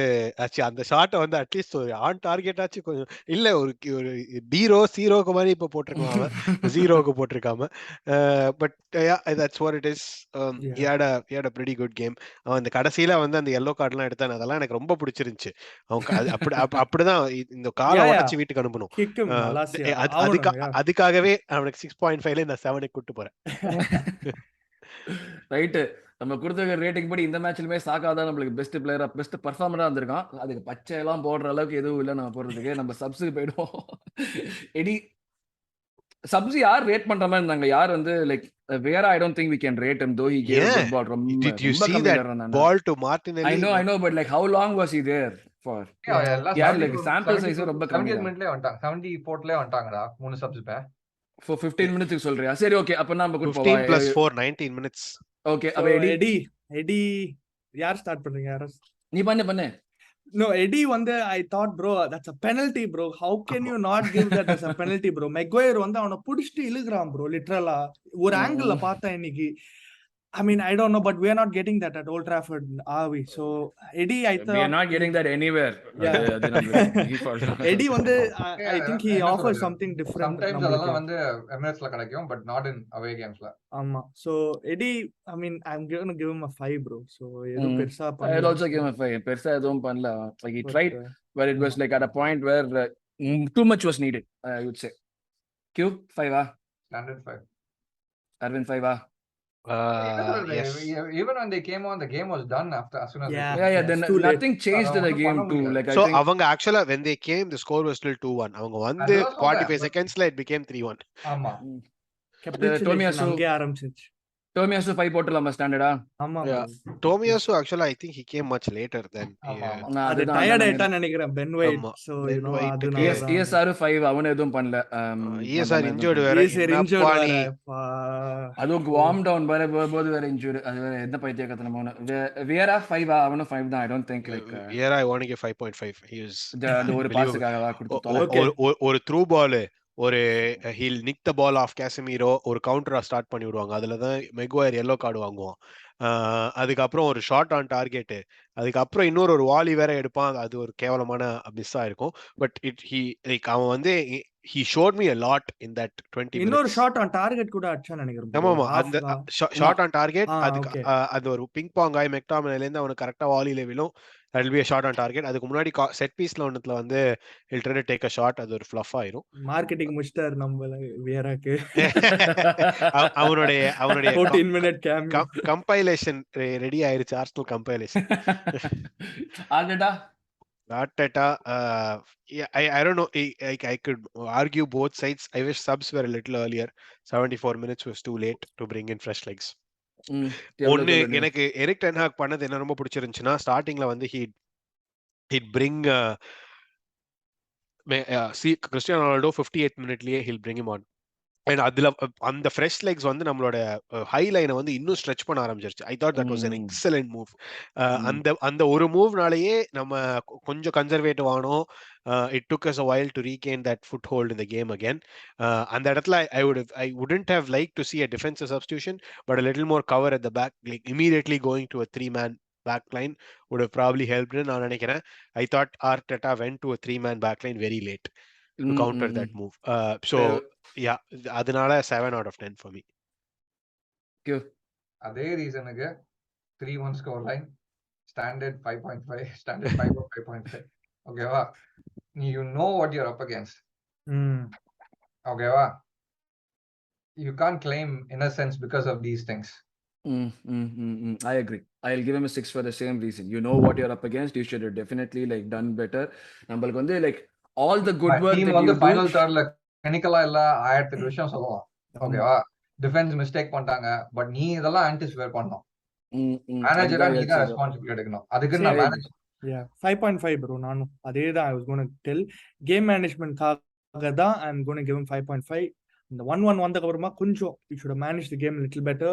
அந்த ஷாட்டை வந்து அட்லீஸ்ட் ஒரு ஆன் டார்கெட் ஆச்சு கொஞ்சம் இல்ல ஒரு சீரோக்கு மாதிரி இப்ப போட்டிருக்கான் அவன், ஜீரோக்கு போட்டிருக்காம. But that's what it is. He had a pretty good game. அவன் அந்த கடைசியில வந்து அந்த yellow card எல்லாம் எடுத்தான், அதெல்லாம் எனக்கு ரொம்ப பிடிச்சிருந்துச்சு. அவன் அப்படிதான் இந்த காலை உடைச்சு வீட்டுக்கு அனுப்பணும். அதுக்காகவே அவனுக்கு 6.5 நான் 7 கூட்டு போறேன். ரைட்டு, நம்ம கொடுத்த ரேட்டிங் படி இந்த மேட்ச்லயுமே சாக்கா தான் நம்மளுக்கு பெஸ்ட் பிளேயரா பெஸ்ட் பர்ஃபார்மரா இருந்திருக்கான். அதுக்கு பச்சை எல்லாம் போடுற அளவுக்கு எதுவும் இல்லை நம்ம போடுறதுக்கு. நம்ம சப்ஸுக்கு போயிடுவோம். எடி சப்ஸ் யார் ரேட் பண்ற மாதிரி இருந்தாங்க? யார் வந்து லைக் வேற I don't think we can rate him though he gave a good ball. Did you see that ball to Martinelli? I know but like how long was he there for? like sample size ரொம்ப கம்மி. 70 மினிட்லயே வந்துட்டாங்க. 74ல வந்துட்டாங்கடா மூணு subs pay. For 15 minutes சொல்றியா? சரி okay, அப்ப நம்ம good 15 plus 4 19 minutes. Okay, அப்ப eddy யார் ஸ்டார்ட் பண்றீங்க? நீ பண்ணு. No, Eddie வந்து I thought bro that's a penalty bro. How can you not give that as a penalty bro? Maguire வந்து அவனை புடிச்சிட்டு இழுக்குறான் bro லிட்டரலா. ஒரு ஆங்கிள் பார்த்தா இன்னைக்கு. I mean I don't know but we are not getting that at Old Trafford, are we? So Eddie I thought we are not getting that anywhere. Eddie வந்து I think he offers something different. Sometimes அதெல்லாம் வந்து எமிரேட்ஸ்ல கிடைக்கும் but not in away gamesல. ஆமா. So Eddie I mean I'm going to give him a 5 bro. So எது பெருசா பண்ணல. I'll also give him a 5. பெருசா எதுவும் பண்ணல. Like he tried but it was like at a point where too much was needed, I would say. Q 5 Standard 5. Arvind 5 Yes. Even when they came on, the game was done after as soon as then nothing changed in the game too. Like so avanga actually when they came the score was still 2-1. avanga வந்து 45 seconds it became 3-1. ஆமா. Tomiyasu அங்கே ஆரம்பிச்சிச்சு. Tomiyasu 5 போட்டுலாமா ஸ்டாண்டர்டா? ஆமா Yeah. bro. Tomiyasu actually I think he came much later than ஆமா ஆமா அது அதுதான் tired அதான் ஆயிட்டான்னு நினைக்கிறேன் பென் வைட். ஆமா. சோ Ben White அதனாலதான் ESR 5 அவனு எதுவும் பண்ணல. ESR injured வேற. ESR என்னப்பா injured நீ வேற. அதுவும் வார்ம் டவுன் போது வேற இன்ஜூரி. அது வேற எந்த பைத்தியக்கத்தனமான வியரா 5 அவனும் 5 தான். I don't think like Yeah, I want to give 5.5. He was அந்த ஒரு பாஸுக்காக கொடுத்து தொலை. ஒரு த்ரூ பால் ஒரு heel Nick the ball of கேசமீரோ ஒரு கவுண்டரா ஸ்டார்ட் பண்ணி விடுவாங்க. அதுலதான் மெக்வயர் எல்லோ கார்டு வாங்குவான். அதுக்கப்புறம் ஒரு ஷார்ட் ஆன் டார்கெட், அதுக்கப்புறம் இன்னொரு ஒரு வாலி வேற எடுப்பான். அது ஒரு கேவலமான மிஸ் ஆயிருக்கும். பட் அவன் வந்து he showed me a lot in that 20 minutes. இன்னொரு ஷாட் ஆன் டார்கெட் கூட அடிச்சான்னு நினைக்கிறேன் bro. ஆமா அந்த ஷார்ட் ஆன் டார்கெட், அதுக்கு அது ஒரு பிங் பாங் ஆய் மெக்டாமினேல இருந்து அவனுக்கு கரெக்டா வாலியில விழும். that will be a shot on target. அதுக்கு முன்னாடி செட் பீஸ்ல ஒண்ணுத்துல வந்து he'll try to take a shot. அது ஒரு ஃப்ளஃப் ஆயிரும். மார்க்கெட்டிங் முடிச்சிட்டாரு நம்ம வியராக்கு. அவனுடைய 14 minute cameo கம்பைலேஷன் ரெடி ஆயிருச்சு. Arsenal compilation. Arteta, I don't know. I could argue both sides. I wish subs were a little earlier. 74 minutes was too late to bring in fresh legs. ஒன்னு எனக்கு Eric ten hack பண்ணது என்ன ரொம்ப பிடிச்சிருந்துச்சுன்னா, ஸ்டார்டிங்ல வந்து he'd bring Cristiano Ronaldo 58th மினிட்லயே he'll bring him on. And அதுல அந்த ஃப்ரெஷ் லெக்ஸ் வந்து நம்மளோட ஹை லைனை வந்து இன்னும் ஸ்ட்ரெச் பண்ண ஆரம்பிச்சிருச்சு. I thought that was an excellent move. அந்த ஒரு மூவ்னாலேயே நம்ம கொஞ்சம் கன்சர்வேட்டிவ் ஆனோம். It took us a while to regain that foothold in the game again. அந்த இடத்துல I wouldn't have liked to see a defensive substitution, but a little more cover at the back, like immediately going to a 3-man back line would have probably helped. நான் நினைக்கிறேன். I thought Arteta went to a 3-man back line very late to counter that move. So yeah, அதனால 7 out of 10 for me. அதே ரீசனுக்கு 3-1 score line, standard 5.5, standard 5 or 5.5. ஓகேவா? You know what you're up against. ஓகேவா? You can't claim innocence because of these things. I agree. I'll give him a 6 for the same reason. You know what you're up against. You should have definitely like done better. நம்மளுக்கு வந்து like all the good work that you do. Final தேர்ட்ல கெனிக்கலா இல்ல 1000 விஷயம் சொல்லுவோம். ஓகேவா? Defence mistake பண்ணிட்டாங்க. But நீ இதெல்லாம் ஆன்டிசிபேட் பண்ணணும். மேனேஜரா நீ தான் ரெஸ்பான்சிபிலிட்டி எடுக்கணும். அதுக்கு நான் மேனேஜ் 5.5 bro. நானும் அதேதான் I was going to tell. Game மேனேஜ்மென்ட்காக தான் I am going to give him 5.5. இந்த 1-1 வந்ததுக்கு அப்புறமா கொஞ்சம் you should have managed the game a little better.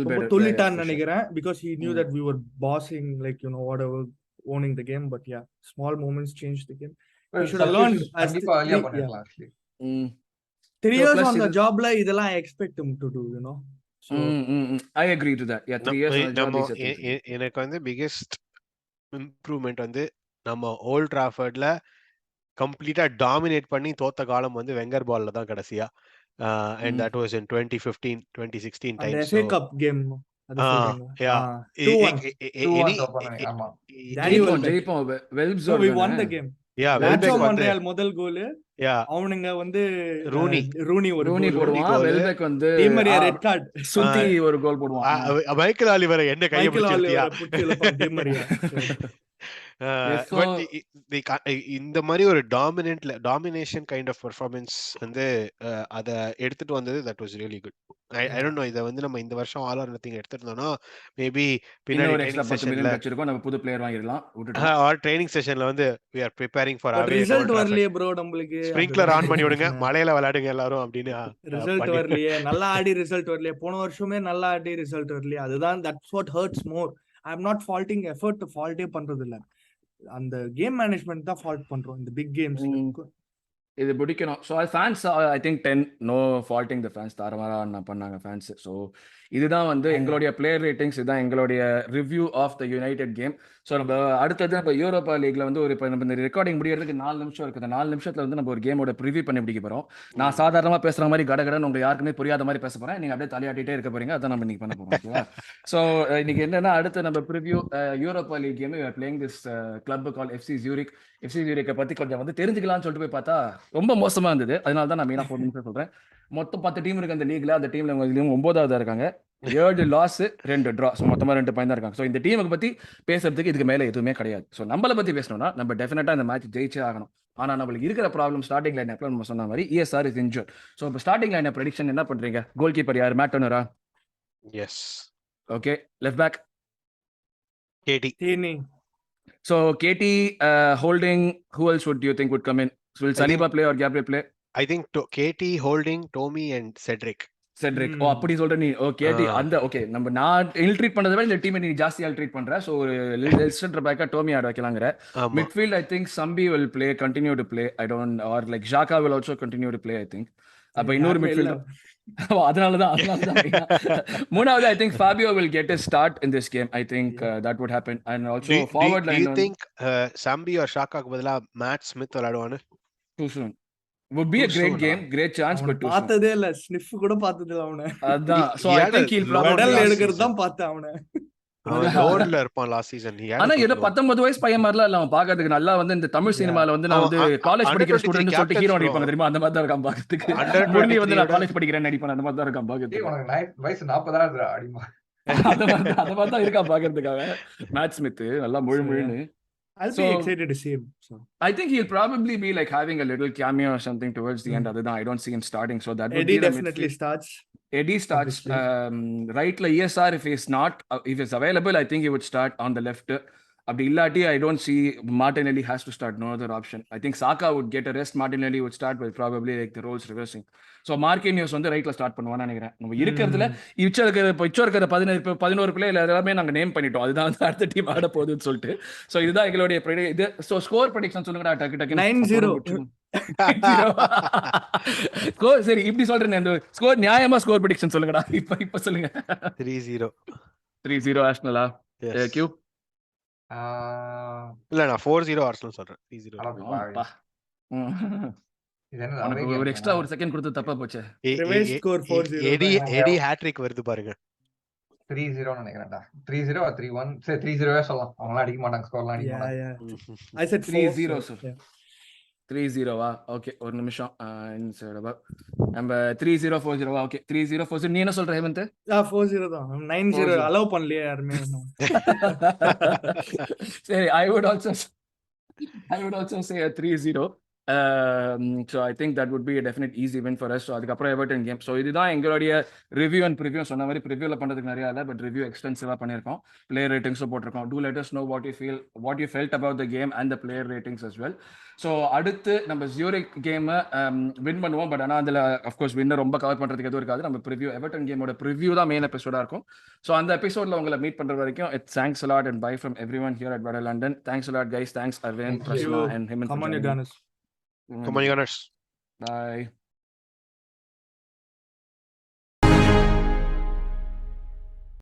ரொம்ப தொல்லிட்டான்னு நினைக்கிறேன் because he knew that we were bossing, like whatever, owning the game. But yeah, small moments changed the game. We should have learned as கண்டிப்பா earlier பண்ணிரலாம் actually. 3 years on the job la இதெல்லாம் I expect him to do, so I agree to that. Yeah, 3 years on the job. எனக்கு வந்து biggest improvement வந்து நம்ம volt ட்ராஃபர்ட்ல கம்ப்ளீட்டா dominate பண்ணி தோத்த காலம் வந்து வெங்கர் பால்ல தான் கடைசியா. And that was in 2015 2016 time. அந்த FA Cup game அது சொல்றீங்க. Yeah, 2-1 ஆமா. ஜெயிப்போம் வெல்ப்ஸ். So we won the game. Yeah, Welbeck வந்து முதல் கோல். அவனுங்க வந்து ரூனி போடுவான். வெல்பெக் வந்து டி மரியா ரெட் கார்டு சுத்தி ஒரு கோல் போடுவான். மைக்கேல் ஆலிவர் என்ன கையை பிடிச்சிருக்கியா டி மரியா. இந்த மாதிரி ஒரு டாமினேஷன் கைண்ட் ஆஃப் பெர்ஃபார்மன்ஸ் வந்து அத எடுத்துட்டு வந்தது that was really good. I don't know, இத வந்து நம்ம இந்த வருஷம் ஆல் ஆர் நதிங் எடுத்துட்டோம்னா மேபி பின்னாடி ட்ரெய்னிங் செஷன்ல வெச்சிருக்கோம், நம்ம புது பிளேயர் வாங்கிடலாம். ஆர் ட்ரெய்னிங் செஷன்ல வந்து we are preparing for away. Result வரலையே bro நம்மளுக்கு. ஸ்ப்ரிங்க்லர் ஆன் பண்ணி விடுங்க, மழையில விளையாடுங்க எல்லாரும் அப்படினு. ரிசல்ட் வரலையே, நல்லா ஆடி ரிசல்ட் வரலையே. போன வருஷமே நல்லா ஆடி ரிசல்ட் வரலையே. அதுதான் that's what hurts more. I am not faulting effort, faultே பண்றது இல்ல. அந்த கேம் மேனேஜ்மென்ட் தான் ஃபால்ட் பண்றோம் இந்த பிக் கேம்ஸ். இது பிடிக்கணும். So fans I think 10 no faulting the fans தாரமாரா பண்ணாங்க ஃபேன்ஸ். ஸோ இதுதான் வந்து எங்களுடைய பிளேயர் ரேட்டிங்ஸ், இதுதான் எங்களுடைய review of the United game. So நம்ம அடுத்தது இப்போ யூரோப்பா லீக்ல வந்து ஒரு இப்போ நம்ம இந்த ரெக்கார்டிங் முடியறதுக்கு 4 நிமிஷம் இருக்குது. 4 நிமிஷத்துல வந்து நம்ம ஒரு கேமோட ப்ரிவியூ பண்ணி பிடிக்க போறோம். நான் சாதாரணமா பேசுற மாதிரி கடகடன்னு உங்களுக்கு யாருக்குமே புரியாத மாதிரி பேச போறேன். நீங்க அப்படியே தலையாட்டிட்டே இருக்க போறீங்க. அதான் நம்ம இன்னைக்கு பண்ண போறோம். ஓகேவா? ஸோ இன்னைக்கு என்னன்னா, அடுத்து நம்ம preview Europa League game playing this club called FC Zurich. FC Zurich பத்தி கொஞ்சம் வந்து தெரிஞ்சுக்கலாம்னு சொல்லிட்டு போய் பார்த்தா ரொம்ப மோசமா இருந்தது. அதனால தான் நான் மெயினா 4 நிமிஷம் சொல்றேன். மொத்தம் 10 டீம் இருக்கு அந்த லீக்ல. அந்த டீம்ல 9வது இருக்காங்க. 7 லாஸ் 2 டிரா. ஸோ மொத்தமாக 2 பாயிண்ட் தான் இருக்காங்க. ஸோ இந்த டீமுக்கு பற்றி பேசுறதுக்கு இதுக்கு மேலே எதுவுமே கிடையாது. ஸோ நம்மளை பற்றி பேசணும்னா நம்ம டெஃபினட்டாக இந்த மேட்ச் ஜெயிச்சே ஆகணும். ஆனால் நம்மளுக்கு இருக்கிற ப்ராப்ளம் ஸ்டார்டிங் லைன் அப்ல நம்ம சொன்ன மாதிரி ESR இஸ் இன்ஜூர்ட். ஸோ இப்போ ஸ்டார்டிங் லைன் ப்ரெடிக்ஷன் என்ன பண்ணுறீங்க? கோல் கீப்பர் யார்? Mat டர்னரா? Yes. Okay, left back. KT. Tini. So KT, Holding, who else would you think would come in? So will I think- Saliba play or Gabriel play? I think KT, Holding, Tommy and Cedric. Cedric. ஓ அப்படி சொல்ற நீ. ஓ கேடி அந்த okay நம்ம நான் ill-treat பண்றதை விட இந்த டீமை நீ ஜாஸ்தியா இல்ட்ரீட் பண்ற. ஸோ ஒரு சென்டர் பேக்கா டோமி ஆட வைக்கலாங்கிற. Midfield I think Sambi will play, continue to play. I don't or like Xhaka will also continue to play I think. அப்ப இன்னொரு மிட்ஃபீல்டர் அதனாலதான் மூணாவது I think Fabio will get a start in this game. I think that would happen. And also forward line. Do you think Sambi or Shaka பதிலா Matt Smith விளையாடுவானு? Too soon. Would be a great game, great chance, but too soon. பார்த்ததே இல்ல, sniff கூட பார்த்தது இல்ல அவனை. அதான். So I think he'll probably medal எடுக்கிறது தான் பார்த்தேன் அவனை. லோன்ல இருப்பான் லாஸ்ட் சீசன். ஆனா ஏதோ 19 வயசு பையன் மாதிரிலாம் இல்ல அவன் பாக்கிறதுக்கு. நல்லா வந்து இந்த தமிழ் சினிமால வந்து நான் வந்து காலேஜ் படிக்கிற ஸ்டூடெண்ட் சொல்லிட்டு ஹீரோ நடிப்பாங்க தெரியுமா, அந்த மாதிரி தான் இருக்கான் பாக்கிறதுக்கு. முரளி வந்து நான் காலேஜ் படிக்கிறேன் நடிப்பான், அந்த மாதிரி தான் இருக்கான் பாக்கிறதுக்கு. வயசு 40 அடிமா அந்த மாதிரி தான் இருக்கான் பாக்கிறதுக்காக. மேட் ஸ்மித் நல்லா முழுன்னு. I'll be excited to see him. So I think he'll probably be like having a little cameo or something towards the end. Other than I don't see him starting, so that would Eddie be definitely starts. Eddie starts right. Like ESR, if he's not, if it's available, I think he would start on the left. Abdi illati, I don't see Martinelli has to start. No other option. I think Saka would get a rest. Martinelli would start, but probably like the roles reversing. So Marquinhos வந்து ரைட்ல start பண்ணுவான்னு நினைக்கிறேன். நம்ம இருக்கிறதுல இச்சோ இருக்கிற 11 player எல்லாமே நாங்க name பண்ணிட்டோம். அதுதான் வந்து அடுத்த டீம் ஆட போகுதுன்னு சொல்லிட்டு. ஸோ இதுதான் எங்களுடைய இது. ஸோ ஸ்கோர் ப்ரெடிக்ஷன் சொல்லுங்கடா டக்கு டக்கு. 9-0. ஸ்கோர் சரி இப்படி சொல்றேன். இந்த ஸ்கோர் நியாயமா ஸ்கோர் ப்ரெடிக்ஷன் சொல்லுங்கடா. இப்ப சொல்லுங்க. 3-0. 3-0 ஆர்சனலா? கியூ இல்ல நான் 4-0 ஆர்சனல் சொல்றேன். 3-0. உனக்கு ஒரு எக்ஸ்ட்ரா ஒரு செகண்ட் கொடுத்து தப்பா போச்சு. Reverse score 4-0. எடி ஹேட்ரிக் வருது பாருங்க. 3-0 நினைக்கிறேன்டா. 3-0 or 3-1. சரி 3-0 சொல்லலாம். அவங்கலாம் அடிக்க மாட்டாங்க, ஸ்கோர்லாம் அடிக்க மாட்டாங்க. I said 3-0 sir. 3-0வா? ஓகே ஒரு நிமிஷம். நம்ம 3-0 4-0வா? ஓகே 3-0 4-0. நீ என்ன சொல்ற ஹேமந்த்? 4-0 தான். 9-0 அலோவ் பண்ணலையே யாருமே. சரி, I would also say a 3-0. So I think that would be a definite easy win for us. So அதுக்கப்புறம் எவர்டன் கேம். ஸோ இதுதான் எங்களுடைய ரிவ்யூ அண்ட் ப்ரிவ்யூ. சொன்ன மாதிரி ப்ரிவ்யூவில் பண்ணுறதுக்கு நிறையா இல்லை, பட் ரிவ்யூ எக்ஸ்டென்சிவாக பண்ணியிருக்கோம். பிளேயர் ரேட்டிங்ஸும் போட்டிருக்கோம். Do let us know what you felt about the game and the player ratings as well. So அடுத்து நம்ம ஜூரிக் கேமை வின் பண்ணுவோம். பட் ஆனால் அதில் அஃப்கோர்ஸ் வின்னர் ரொம்ப கவர் பண்ணுறதுக்கு எதுவும் இருக்காது. நம்ம ப்ரிவ்யூ எவர்டன் கேமோட ப்ரிவ்யூ தான் மெயின் எபிசோடாக இருக்கும். ஸோ அந்த எபிசோடில் உங்களை மீட் பண்ணுற வரைக்கும் thanks a lot and bye from everyone here at Vada London. Thanks a lot guys. Thanks Arvind, Prasanna and Hemant. Come on you guys. Come on, you gunners. Bye.